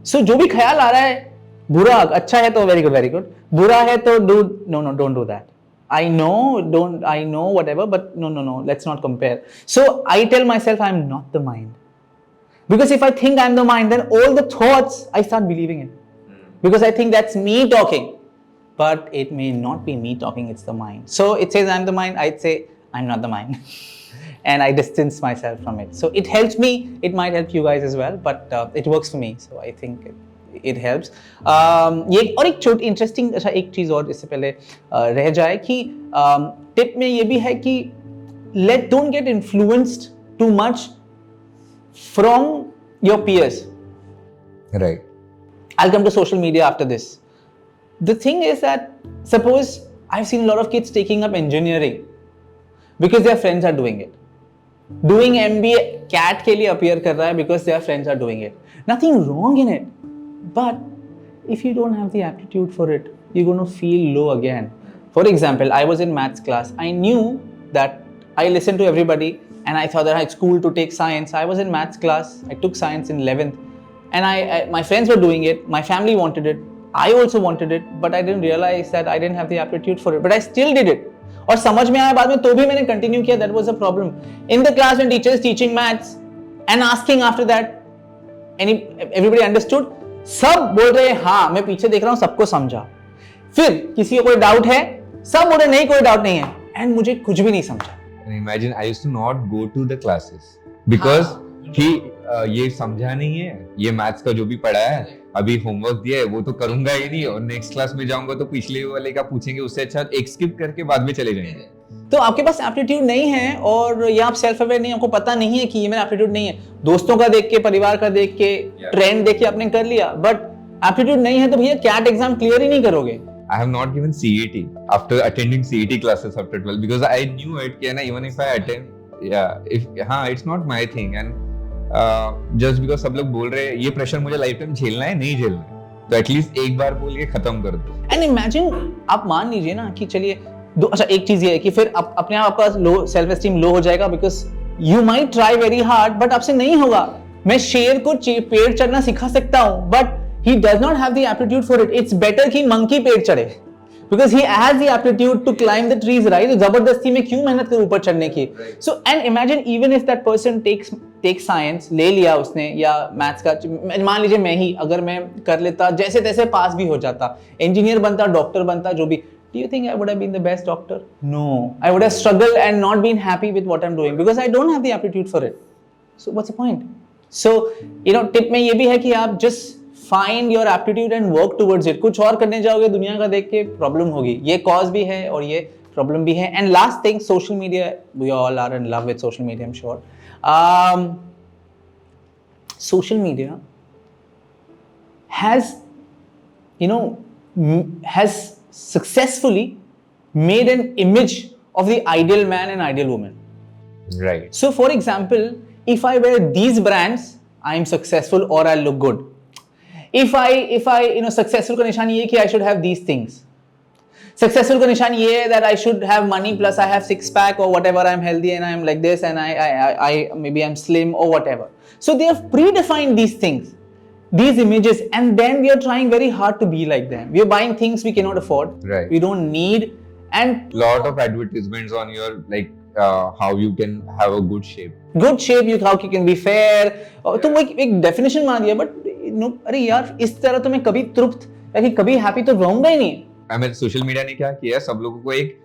So जो भी ख्याल आ रहा है, बुरा, अच्छा है तो very good. बुरा है तो don't do that. I know whatever, but no, let's not compare. So I tell myself I'm not the mind. Because if I think I'm the mind, then all the thoughts, I start believing it. Because I think that's me talking. But it may not be me talking, it's the mind. So it says I'm the mind, I'd say I'm not the mind. And I distance myself from it. So it helps me, it might help you guys as well, but it works for me. So I think it helps. ये और एक छोटी interesting अच्छा एक चीज़ और इससे पहले रह जाए कि टिप में ये भी है कि don't get influenced too much from your peers. Right. I'll come to social media after this. The thing is that suppose I've seen a lot of kids taking up engineering because their friends are doing it. Doing MBA CAT के लिए appear कर रहा है because their friends are doing it. Nothing wrong in it. But if you don't have the aptitude for it, you're going to feel low again. For example, I was in maths class. I knew that I listened to everybody and I thought that it's cool to take science. I was in maths class. I took science in 11th and my friends were doing it. My family wanted it. I also wanted it, but I didn't realize that I didn't have the aptitude for it. But I still did it. और समझ में आया बाद में तो भी मैंने continue किया. That was a problem. In the class when teacher is teaching maths and asking after that, everybody understood. सब बोल रहे हैं हाँ, मैं पीछे देख रहा हूँ, सबको समझा. फिर किसी को कोई डाउट है, सब बोल रहे नहीं, कोई डाउट नहीं है. And मुझे कुछ भी नहीं समझा. Imagine I used to not go to the classes because कि ये समझा नहीं है, ये मैथ्स का जो भी पढ़ा है, अभी होमवर्क दिया है वो तो करूंगा ही नहीं, और नेक्स्ट क्लास में जाऊंगा तो पिछले वाले का पूछेंगे, उससे अच्छा एक स्किप करके बाद में चले जाएंगे. तो आपके पास एप्टीट्यूड नहीं है और या आप सेल्फ अवेयर नहीं, आपको पता नहीं है कि ये मेरा एप्टीट्यूड नहीं है. दोस्तों का देख के, परिवार का देख के, ट्रेंड देख के आपने कर लिया, बट एप्टीट्यूड नहीं है तो भैया कैट एग्जाम क्लियर ही नहीं करोगे. I have not given CET after attending CET classes after 12 because I knew it कि ना, even if I attend, it's not my thing, and just because सब लोग बोल रहे हैं ये प्रेशर मुझे लाइफ टाइम झेलना है, नहीं झेलना है, तो एटलीस्ट एक बार बोल के खत्म कर दो. एंड इमेजिन आप मान लीजिए ना कि चलिए अच्छा एक चीज ये है कि फिर अपने आप आपका लो सेल्फ एस्टीम लो हो जाएगा because you might try very hard but आपसे नहीं होगा. मैं शेर को पेड़ चढ़ना सिखा सकता हूँ but he does not have the aptitude for it. It's better कि monkey पेड़ चढ़े because he has the aptitude to climb the trees, right? तो जबरदस्ती में क्यों मेहनत करे ऊपर चढ़ने की. So and imagine even if that person takes science, ले लिया उसने, या मैथ्स का, मान लीजिए मैं ही अगर मैं कर लेता, जैसे तैसे पास भी हो जाता, इंजीनियर बनता, डॉक्टर बनता, जो भी. Do you think I would have been the best doctor? No. I would have struggled and not been happy with what I'm doing because I don't have the aptitude for it. So what's the point? So tip में ये भी है कि आप just find your aptitude and work towards it. कुछ और करने जाओगे दुनिया का देख के प्रॉब्लम होगी. ये कॉज भी है और ये प्रॉब्लम भी है. And last thing, social media, we all are in love with social media, I'm sure. Social media has successfully made an image of the ideal man and ideal woman. Right. So for example, if I wear these brands, I am successful or I look good. If I successful का निशान ये है कि I should have these things. Successful का निशान ये है that I should have money plus I have six pack or whatever, I'm healthy and I'm like this and I maybe I'm slim or whatever. So they have predefined these things, these images, and then we are trying very hard to be like them. We are buying things we cannot afford. Right. We don't need, and lot of advertisements on your how you can have a good shape. Good shape, how you can be fair. तो वो एक definition मान दिया, but अरे यार इस तरह तो मैं कभी तृप्त या कि कभी हैप्पी तो रहूंगा ही नहीं. हमें सोशल मीडिया ने क्या किया है, सब लोगों को एक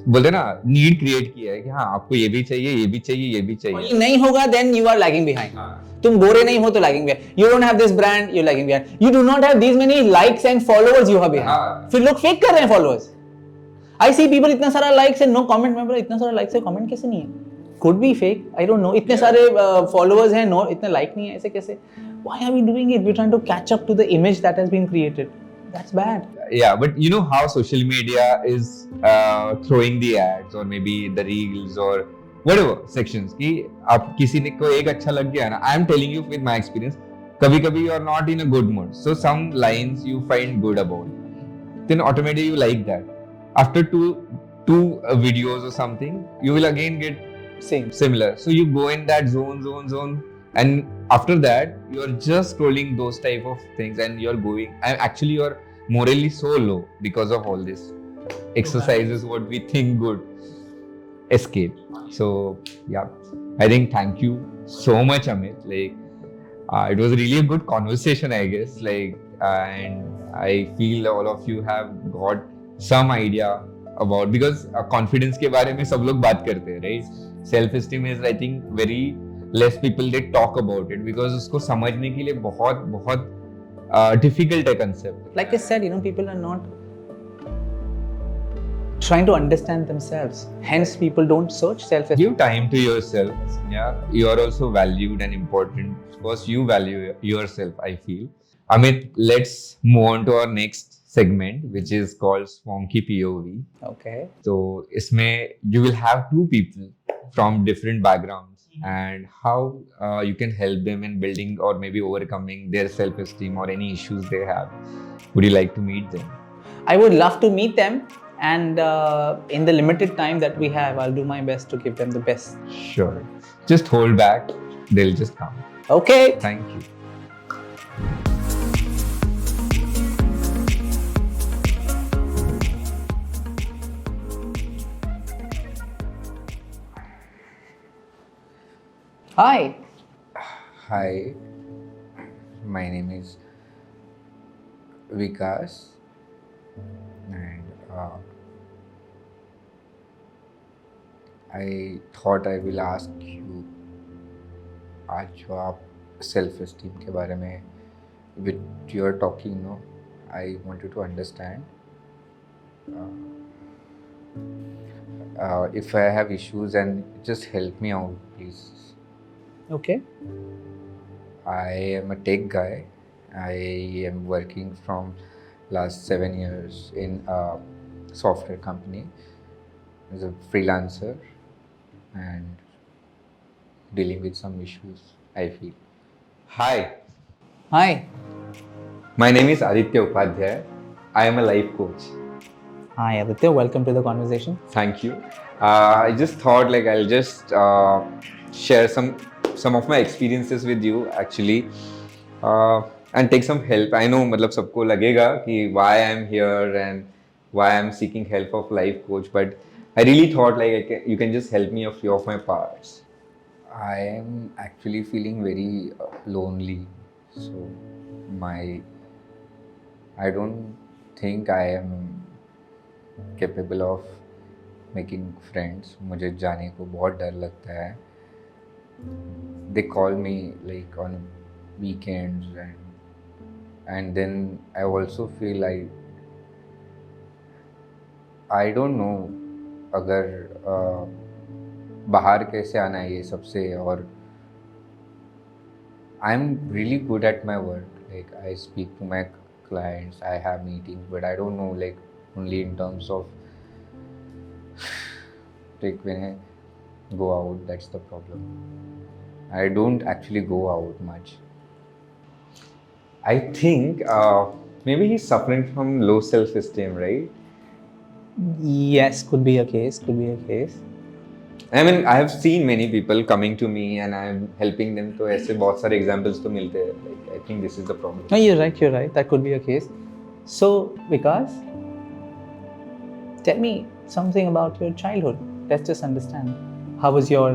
बोलते ना नीड क्रिएट किया है कि हाँ आपको ये भी चाहिए, ये भी चाहिए, ये भी चाहिए. ये नहीं होगा then you are lagging behind. तुम गोरे नहीं हो तो lagging behind. You don't have this brand, you're lagging behind. You do not have these many likes and followers you have behind. फिर लोग फेक कर रहे हैं followers. I see people इतना सारा likes and no comment. मैं बोला इतना सारा likes है, comment कैसे नहीं है? Could be fake, I don't know. इतने सारे followers हैं, no इतने like नहीं है, ऐसे कैसे? Why are we doing it? We're trying to catch up to the image that has been created. That's bad. Yeah, but you know how social media is throwing the ads or maybe the reels or whatever sections कि आप किसी ने को एक अच्छा लग गया ना. I'm telling you with my experience, कभी-कभी you are not in a good mood. So some lines you find good about, then automatically you like that. After two videos or something, you will again get similar. So you go in that zone. And after that, you are just scrolling those type of things and you're going, and actually you're morally so low because of all this exercises, what we think good, escape. So yeah, I think thank you so much, Amit. It was really a good conversation, I guess. And I feel all of you have got some idea about, because confidence के बारे में सब लोग बात करते हैं, right? Self-esteem is, I think, very less people they talk about it because उसको समझने के लिए बहुत difficult है concept. Like I said, people are not trying to understand themselves. Hence, people don't search self-esteem. Give time to yourself. Yeah, you are also valued and important. First, you value yourself, I feel. Amit, let's move on to our next segment, which is called Swanky POV. Okay. So, इसमें you will have two people from different backgrounds. And how you can help them in building or maybe overcoming their self-esteem or any issues they have. Would you like to meet them? I would love to meet them, and in the limited time that we have, I'll do my best to give them the best. Sure. Just hold back. They'll just come. Okay. Thank you. Hi. Hi, my name is Vikas, and I thought I will ask you आज जो आप self esteem के बारे में with your talking no, I wanted to understand if I have issues and just help me out, please. Okay. I am a tech guy. I am working from last 7 years in a software company as a freelancer and dealing with some issues, I feel. Hi, Hi. my name is Aditya Upadhyay. I am a life coach. Hi, Aditya. Welcome to the conversation. Thank you. I just thought like I'll just share some of my experiences with you actually, and take some help. I know मतलब सबको लगेगा कि why I'm here and why I'm seeking help of life coach, but I really thought like you can just help me a few of my parts. I am actually feeling very lonely. So my I don't think I am capable of making friends. मुझे जाने को बहुत डर लगता है. They call me like on weekends and then I also feel I don't know अगर बाहर कैसे आना है ये सबसे और I'm really good at my work. Like I speak to my clients, I have meetings, but I don't know like only in terms of like when I go out, that's the problem. I don't actually go out much. I think maybe he's suffering from low self-esteem, right? Yes, could be a case. Could be a case. I mean, I have seen many people coming to me and I'm helping them. तो ऐसे बहुत सारे examples तो मिलते हैं. Like I think this is the problem. No, you're right. You're right. That could be a case. So, Vikas, tell me something about your childhood. Let's just understand. How was your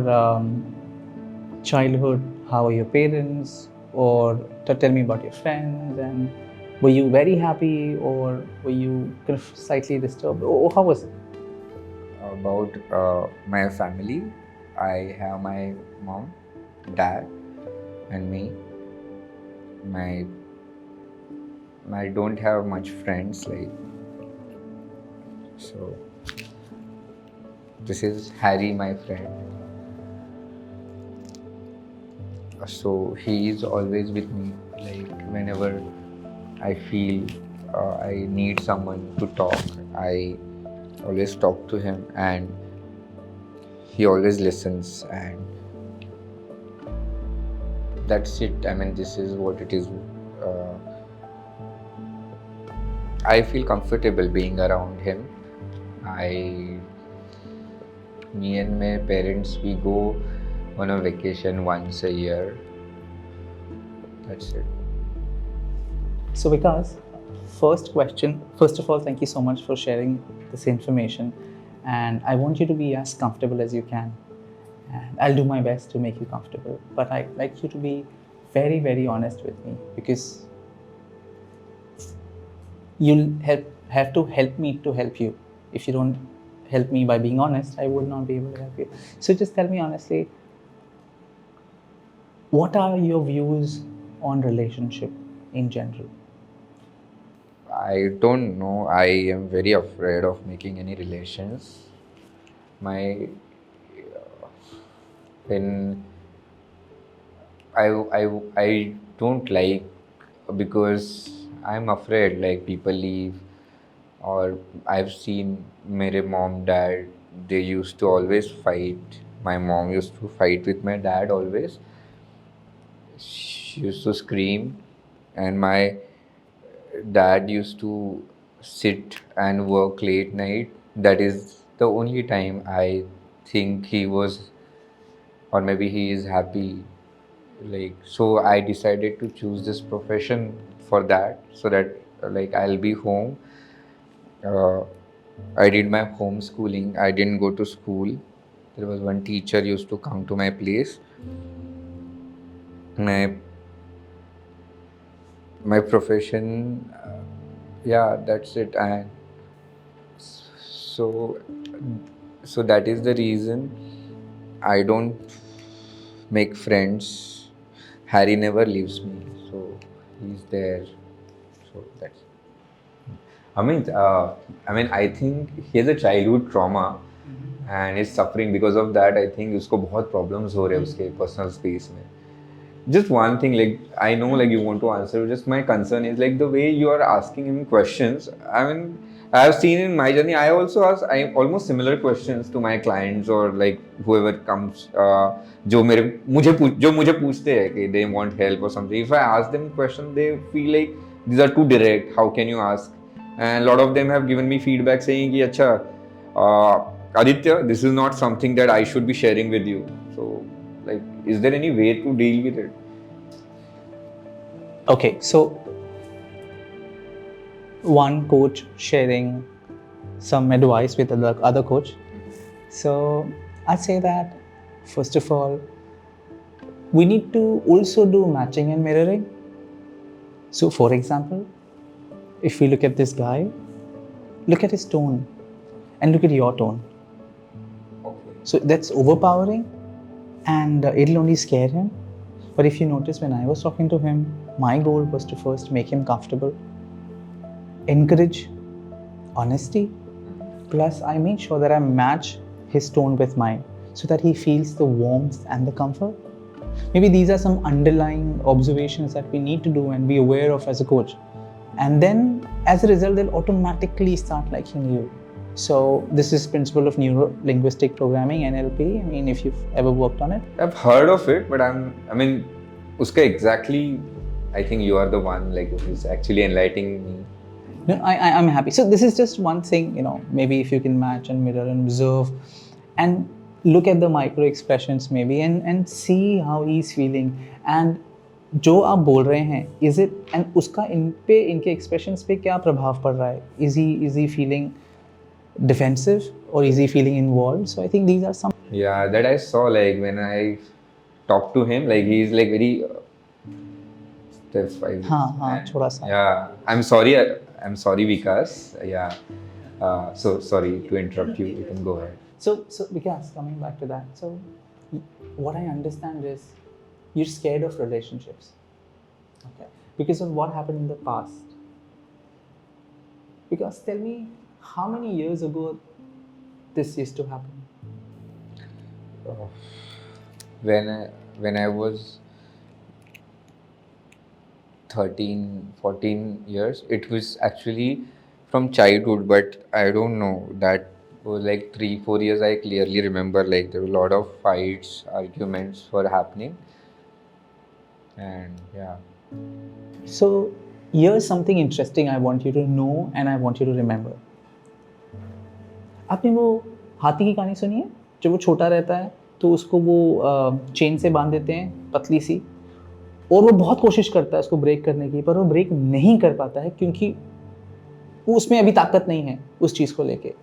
childhood? How are your parents? Or tell me about your friends. And were you very happy or were you kind of slightly disturbed? Or how was it? About my family, I have my mom, dad, and me. My I don't have much friends like so. This is Harry, my friend. So he is always with me. Like whenever I feel I need someone to talk, I always talk to him, and he always listens. And that's it. I mean, this is what it is. I feel comfortable being around him. Me and my parents, we go on a vacation once a year. That's it. So, Vikas, first question. First of all, thank you so much for sharing this information. And I want you to be as comfortable as you can. And I'll do my best to make you comfortable. But I'd like you to be very, very honest with me because you'll have to help me to help you. If you don't help me by being honest, I would not be able to help you. So just tell me honestly, what are your views on relationship in general? I don't know. I am very afraid of making any relations. My when I don't like because I'm afraid like people leave or I've seen my mom dad they used to always fight. My mom used to fight with my dad always. She used to scream and my dad used to sit and work late night. That is the only time I think he was, or maybe he is happy. Like, so I decided to choose this profession for that, so that like I'll be home. Uh, I did my homeschooling. I didn't go to school. There was one teacher used to come to my place my profession, yeah, that's it. And so so that is the reason I don't make friends. Harry never leaves me, so he's there. So that's I think he has a childhood trauma and is suffering because of that. I think उसको बहुत problems हो रहे हैं उसके personal space में. Just one thing, like I know, like you want to answer. Just my concern is like the way you are asking him questions. I mean, I have seen in my journey. I also ask almost similar questions to my clients or like whoever comes. जो मुझे पूछते हैं कि they want help or something. If I ask them question, they feel like these are too direct. How can you ask? And a lot of them have given me feedback saying कि अच्छा, Aditya, this is not something that I should be sharing with you. So, like, is there any way to deal with it? Okay, so one coach sharing some advice with the other coach. So I'd say that first of all, we need to also do matching and mirroring. So for example, if we look at this guy, look at his tone and look at your tone. Okay. So that's overpowering and it'll only scare him. But if you notice, when I was talking to him, my goal was to first make him comfortable, encourage honesty, plus I made sure that I match his tone with mine so that he feels the warmth and the comfort. Maybe these are some underlying observations that we need to do and be aware of as a coach. And then as a result, they'll automatically start liking you. So this is principle of neuro-linguistic programming, NLP. I mean, if you've ever worked on it. I've heard of it, but uska exactly, I think you are the one like who's actually enlightening me. No, I'm happy. So this is just one thing, maybe if you can match and mirror and observe and look at the micro expressions maybe and see how he's feeling. And जो आप बोल रहे हैं, is it, and उसका इनके expressions पे क्या प्रभाव पड़ रहा है? Is he feeling defensive or is he feeling involved? So I think these are some. Yeah, that I saw like when I talked to him, like he's like very stiff. हाँ, थोड़ा सा. Yeah, I'm sorry, Vikas. Yeah, so sorry to interrupt you. You can go ahead. So Vikas, coming back to that. So what I understand is you're scared of relationships, okay, because of what happened in the past. Because tell me, how many years ago this used to happen? When I was 13, 14 years, it was actually from childhood, but I don't know, that was like 3-4 years. I clearly remember like there were a lot of fights, arguments were happening, and yeah. So here's something interesting I want you to know and I want you to remember. आपने वो हाथी की कहानी सुनी है? जब वो छोटा रहता है तो उसको वो चेन से बांध देते हैं, पतली सी, और वो बहुत कोशिश करता है उसको ब्रेक करने की, पर वो ब्रेक नहीं कर पाता है क्योंकि वो उसमें अभी ताकत नहीं है उस चीज़ को लेके.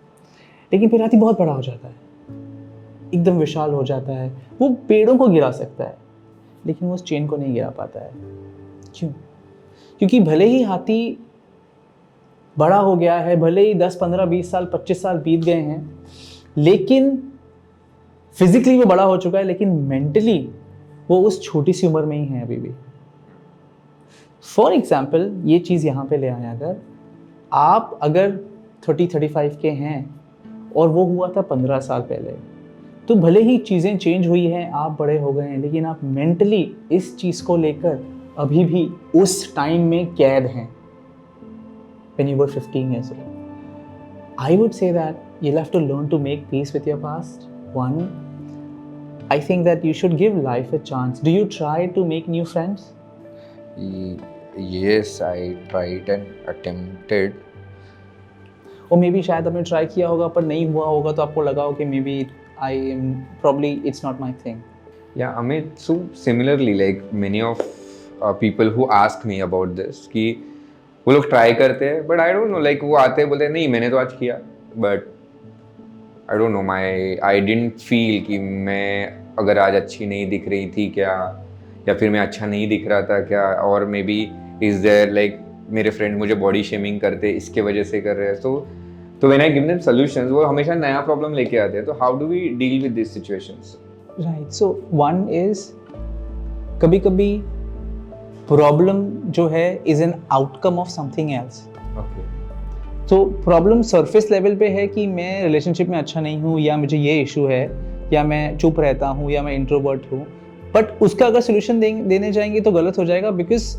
लेकिन फिर हाथी बहुत बड़ा हो जाता है, एकदम विशाल हो जाता है, वो पेड़ों को गिरा सकता है लेकिन वो उस चेन को नहीं गिरा पाता है. क्यों? क्योंकि भले ही हाथी बड़ा हो गया है, भले ही 10, 15, 20 साल, 25 साल बीत गए हैं, लेकिन फिजिकली वो बड़ा हो चुका है, लेकिन मेंटली वो उस छोटी सी उम्र में ही है अभी भी. फॉर एग्जाम्पल, ये चीज़ यहाँ पे ले आए, अगर 30-35 के हैं और वो हुआ था 15 साल पहले, तो भले ही चीज़ें चेंज हुई हैं, आप बड़े हो गए हैं, लेकिन आप मेंटली इस चीज़ को लेकर अभी भी उस टाइम में कैद हैं. When you were 15 years old, I would say that you'll have to learn to make peace with your past. One, I think that you should give life a chance. Do you try to make new friends? Yes, I tried and attempted. Or maybe शायद आपने try किया होगा पर नहीं हुआ होगा, तो आपको लगा हो कि maybe it's not my thing. Yeah, Amit, so similarly, like many of people who ask me about this, कि वो लोग ट्राई करते हैं, but I don't know, like वो आते हैं बोलते हैं नहीं मैंने तो आज किया, but I don't no, I didn't feel कि मैं अगर आज अच्छी नहीं दिख रही थी क्या, या फिर मैं अच्छा नहीं दिख रहा था क्या, और maybe is there like मेरे फ्रेंड मुझे बॉडी शेमिंग करते इसके वजह से कर रहे हैं. तो when I give them solutions, वो हमेशा नया प्रॉब्लम लेके आते हैं. तो how do we deal with this situations? Right, so one is कभी कभी प्रॉब्लम जो है is an outcome of something else. Okay. तो प्रॉब्लम सरफेस लेवल पे है कि मैं रिलेशनशिप में अच्छा नहीं हूँ, या मुझे ये इशू है, या मैं चुप रहता हूँ, या मैं इंट्रोवर्ट हूँ. बट उसका अगर सोल्यूशन देने जाएंगे तो गलत हो जाएगा, बिकॉज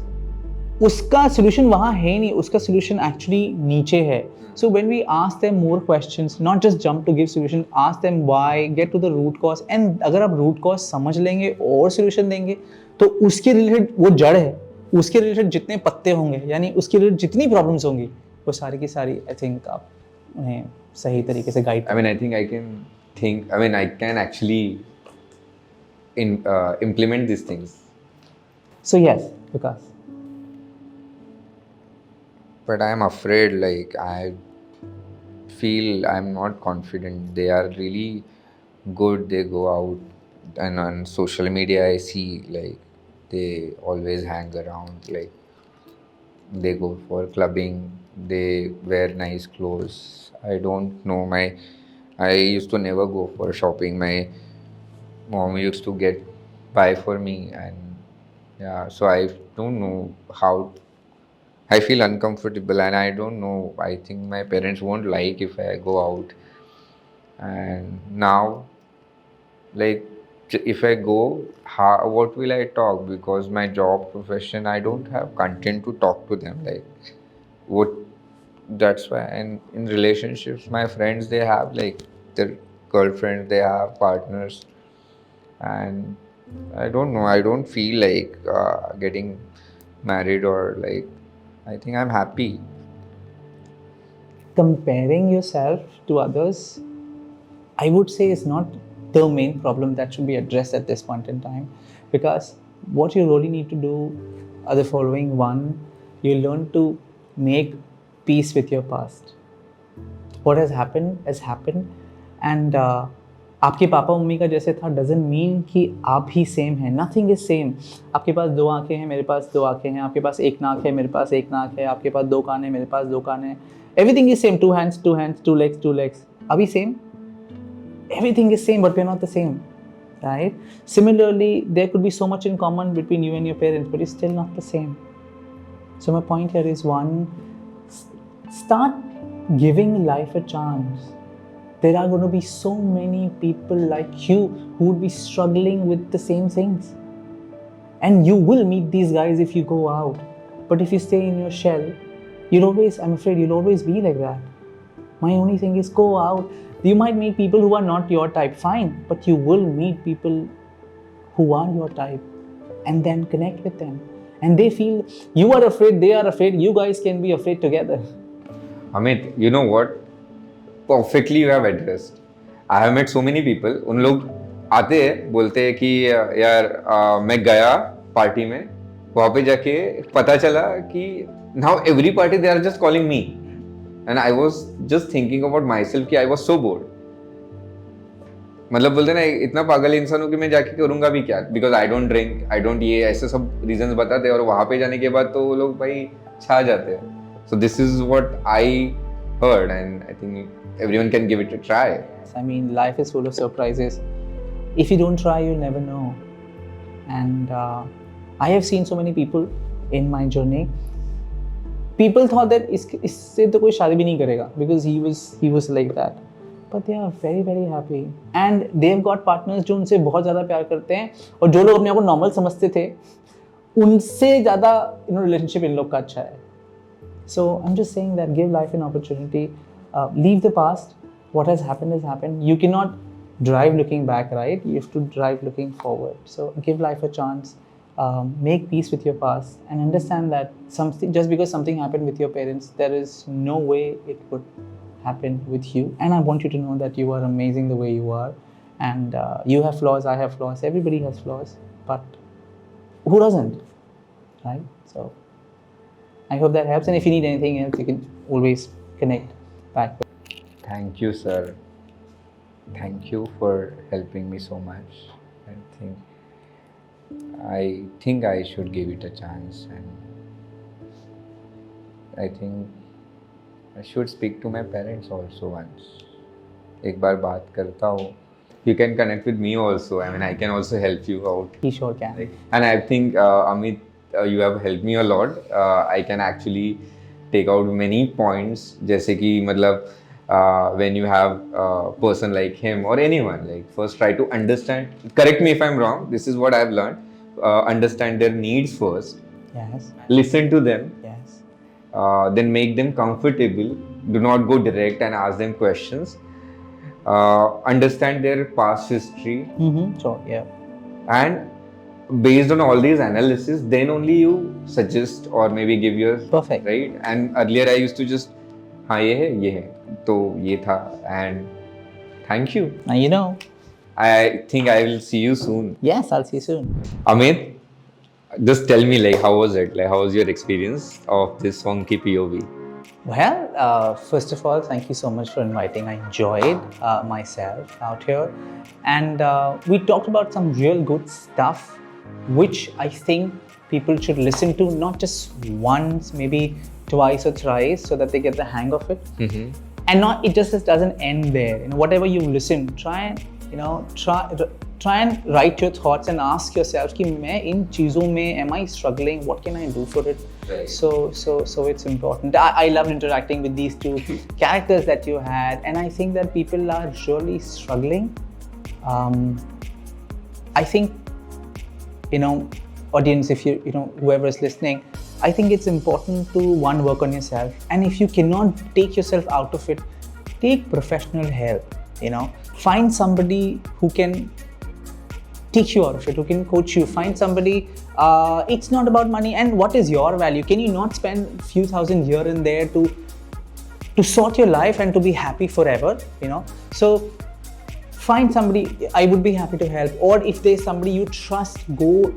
उसका सोल्यूशन वहाँ है ही नहीं, उसका सोल्यूशन एक्चुअली नीचे है. So when we ask them more questions, not just jump to give solution, ask them why, get to the root cause. And अगर आप रूट कॉज समझ लेंगे और सोल्यूशन देंगे तो उसके रिलेटेड वो जड़ है, उसके रिलेटेड जितने पत्ते होंगे, यानी उसके रिलेटेड जितनी प्रॉब्लम्स होंगी, वो सारी की सारी आई थिंक आप उन्हें सही तरीके से guide. I mean, I can actually implement these things. So yes, Vikas. But I'm afraid, like, I feel I'm not confident. They are really good. They go out, and on social media I see like they always hang around, like they go for clubbing, they wear nice clothes. I don't know, I used to never go for shopping. My mom used to get buy for me, and yeah, so I don't know how. I feel uncomfortable, and I don't know. I think my parents won't like if I go out. And now, like, if I go, what will I talk? Because my job profession, I don't have content to talk to them. Like, what? That's why. And in relationships, my friends, they have like their girlfriends, they have partners, and I don't know. I don't feel like getting married, or like, I think I'm happy. Comparing yourself to others, I would say, is not the main problem that should be addressed at this point in time, because what you really need to do are the following. One, you learn to make peace with your past. What has happened, and आपके papa mummy का जैसे था doesn't mean कि आप ही same हैं. Nothing is same. आपके पास दो आँखें हैं, मेरे पास दो आँखें हैं. आपके पास एक नाक है, मेरे पास एक नाक है. आपके पास दो कान हैं, मेरे पास दो कान हैं. Everything is same. Two hands, two legs. Are we same? Everything is same, but we're not the same, right? Similarly, there could be so much in common between you and your parents, but it's still not the same. So my point here is, one, start giving life a chance. There are going to be so many people like you who would be struggling with the same things. And you will meet these guys if you go out. But if you stay in your shell, I'm afraid you'll always be like that. My only thing is, go out. You might meet people who are not your type, fine. But you will meet people who are your type. And then connect with them. And they feel you are afraid, they are afraid. You guys can be afraid together. Amit, you know what? Perfectly you have addressed. I have met so many people. उन लोग आते हैं, बोलते हैं कि यार मैं गया पार्टी में, वहाँ पे जाके पता चला कि now every party they are just calling me, and I was just thinking about myself कि I was so bored. मतलब बोलते ना, इतना पागल इंसान हूँ कि मैं जाके करूँगा भी क्या, because I don't drink, I don't ये ऐसे सब reasons बताते हैं, और वहाँ पे जाने के बाद तो वो लोग भाई छा जाते हैं. So this is what I heard, and I think everyone can give it a try. I mean, life is full of surprises. If you don't try, you'll never know. And I have seen so many people in my journey. People thought that इससे तो कोई शादी भी नहीं करेगा, because he was like that. But they are very very happy, and they've got partners जो उनसे बहुत ज़्यादा प्यार करते हैं, और जो लोग अपने आप को नॉर्मल समझते थे, उनसे ज़्यादा रिलेशनशिप इन लोग का अच्छा है. So I'm just saying that give life an opportunity. Leave the past. What has happened. You cannot drive looking back, right? You have to drive looking forward. So give life a chance. Make peace with your past, and understand that just because something happened with your parents, there is no way it could happen with you. And I want you to know that you are amazing the way you are, and you have flaws, I have flaws, everybody has flaws, but who doesn't, right? So I hope that helps, and if you need anything else, you can always connect back. Thank you, sir. Thank you for helping me so much. I think I think I should give it a chance, and I think I should speak to my parents also once. एक बार बात करता हूँ. You can connect with me also. I mean, I can also help you out. He sure can. And I think Amit, you have helped me a lot. I can actually take out many points. जैसे कि मतलब when you have a person like him or anyone, like first try to understand. Correct me if I'm wrong. This is what I've learned. Understand their needs first. Yes. Listen to them. Yes. Then make them comfortable. Do not go direct and ask them questions. Understand their past history. Sure. Yeah. And based on all these analysis, then only you suggest or maybe give your Perfect. right. And earlier I used to just हाँ ये है तो ये था, and thank you. Now you know. I think I will see you soon. Yes, I'll see you soon. Amit, just tell me, like, how was it? Like, how was your experience of this Swanky POV? Well, first of all, thank you so much for inviting. I enjoyed myself out here, and we talked about some real good stuff, which I think people should listen to not just once, maybe twice or thrice, so that they get the hang of it. And not it just doesn't end there. You know, whatever you listen, try and try and write your thoughts and ask yourself कि मैं इन चीज़ों में am I struggling? What can I do for it? Right. So it's important. I loved interacting with these two characters that you had, and I think that people are really struggling. I think, audience, if you know whoever is listening, I think it's important to work on yourself, and if you cannot take yourself out of it, take professional help. Find somebody who can take you out of it, who can coach you. Find somebody. It's not about money. And what is your value? Can you not spend a few thousand here and there to sort your life and to be happy forever? So find somebody. I would be happy to help. Or if there's somebody you trust, go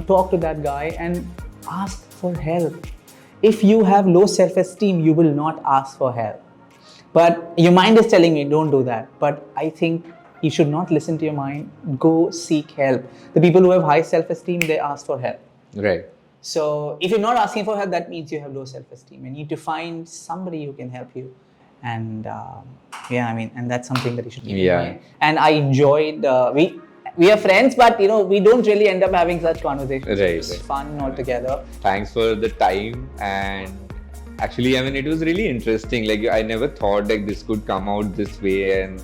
talk to that guy and ask for help. If you have low self-esteem, you will not ask for help. But your mind is telling you, don't do that. But I think you should not listen to your mind. Go seek help. The people who have high self-esteem, they ask for help. Right. So if you're not asking for help, that means you have low self-esteem. You need to find somebody who can help you. And and that's something that you should keep in mind. And I enjoyed, we are friends, but we don't really end up having such conversations. Right. It's fun altogether. Thanks for the time, and actually, it was really interesting. Like, I never thought like this could come out this way, and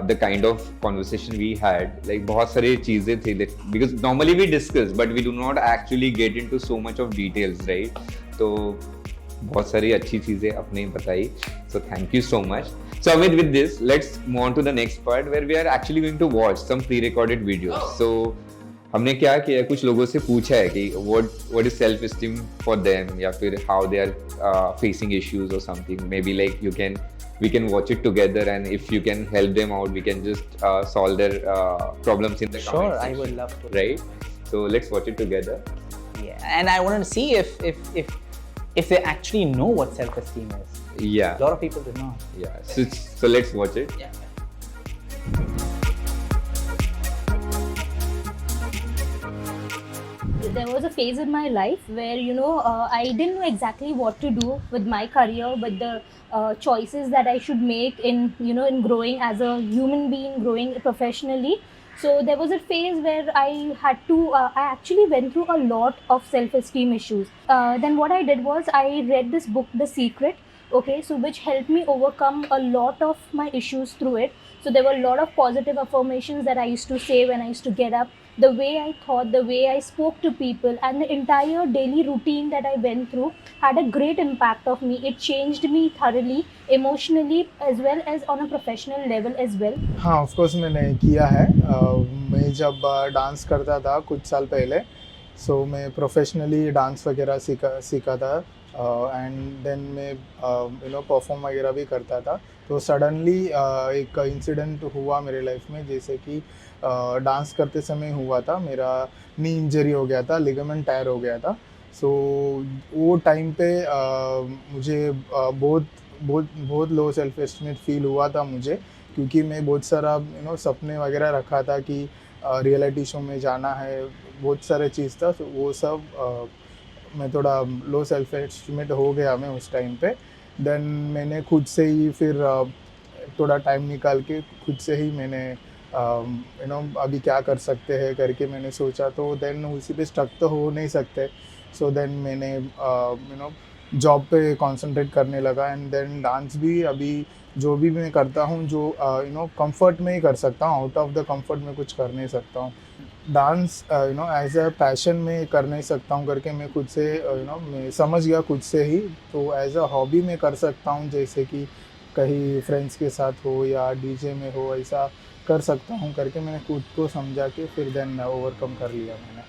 the kind of conversation we had, like बहुत सारी चीजें थी, because normally we discuss, but we do not actually get into so much of details, right? तो बहुत सारी अच्छी चीजें आपने बताई. So thank you so much. So Amit, with this, let's move on to the next part where we are actually going to watch some pre-recorded videos. So हमने क्या किया, कुछ लोगों से पूछा है कि what is self-esteem for them, या फिर how they are facing issues or something. Maybe like we can watch it together, and if you can help them out, we can just solve their problems in the comment section. Sure, I would love to. Right? So let's watch it together. Yeah, and I wanted to see if they actually know what self-esteem is. Yeah. A lot of people do not. Yeah. So let's watch it. Yeah. There was a phase in my life where I didn't know exactly what to do with my career, with the choices that I should make in growing as a human being, growing professionally. So there was a phase where I actually went through a lot of self-esteem issues. Then what I did was I read this book, The Secret, so which helped me overcome a lot of my issues through it. So there were a lot of positive affirmations that I used to say when I used to get up, the way I thought, the way I spoke to people, and the entire daily routine that I went through had a great impact of me. It changed me thoroughly, emotionally, as well as on a professional level as well. हाँ, of course मैंने किया है. मैं जब dance करता था कुछ साल पहले, so मैं प्रोफेशनली डांस वगैरह सीखा था, एंड देन मैं परफॉर्म वगैरह भी करता था. तो सडनली एक इंसिडेंट हुआ मेरे लाइफ में, जैसे कि डांस करते समय हुआ था. मेरा नी इंजरी हो गया था, लिगामेंट टायर हो गया था. सो वो टाइम पे मुझे बहुत लो सेल्फ एस्टीम फील हुआ था मुझे, क्योंकि मैं बहुत सारा सपने वगैरह रखा था कि रियलिटी शो में जाना है, बहुत सारे चीज़ था, तो वो सब मैं थोड़ा लो सेल्फ एस्टीमेट हो गया मैं उस टाइम पे। देन मैंने खुद से ही फिर थोड़ा टाइम निकाल के खुद से ही मैंने अभी क्या कर सकते हैं करके मैंने सोचा, तो देन उसी पे स्टक तो हो नहीं सकते। सो देन मैंने जॉब पे कंसंट्रेट करने लगा, एंड देन डांस भी अभी जो भी मैं करता हूँ, जो कंफर्ट में ही कर सकता हूँ, आउट ऑफ द कंफर्ट में कुछ कर नहीं सकता हूँ। डांस एज अ पैशन में कर नहीं सकता हूँ करके मैं खुद से मैं समझ गया खुद से ही, तो एज अ हॉबी में कर सकता हूँ, जैसे कि कहीं फ्रेंड्स के साथ हो या डीजे में हो, ऐसा कर सकता हूँ करके मैंने खुद को समझा के फिर देन ओवरकम कर लिया मैंने।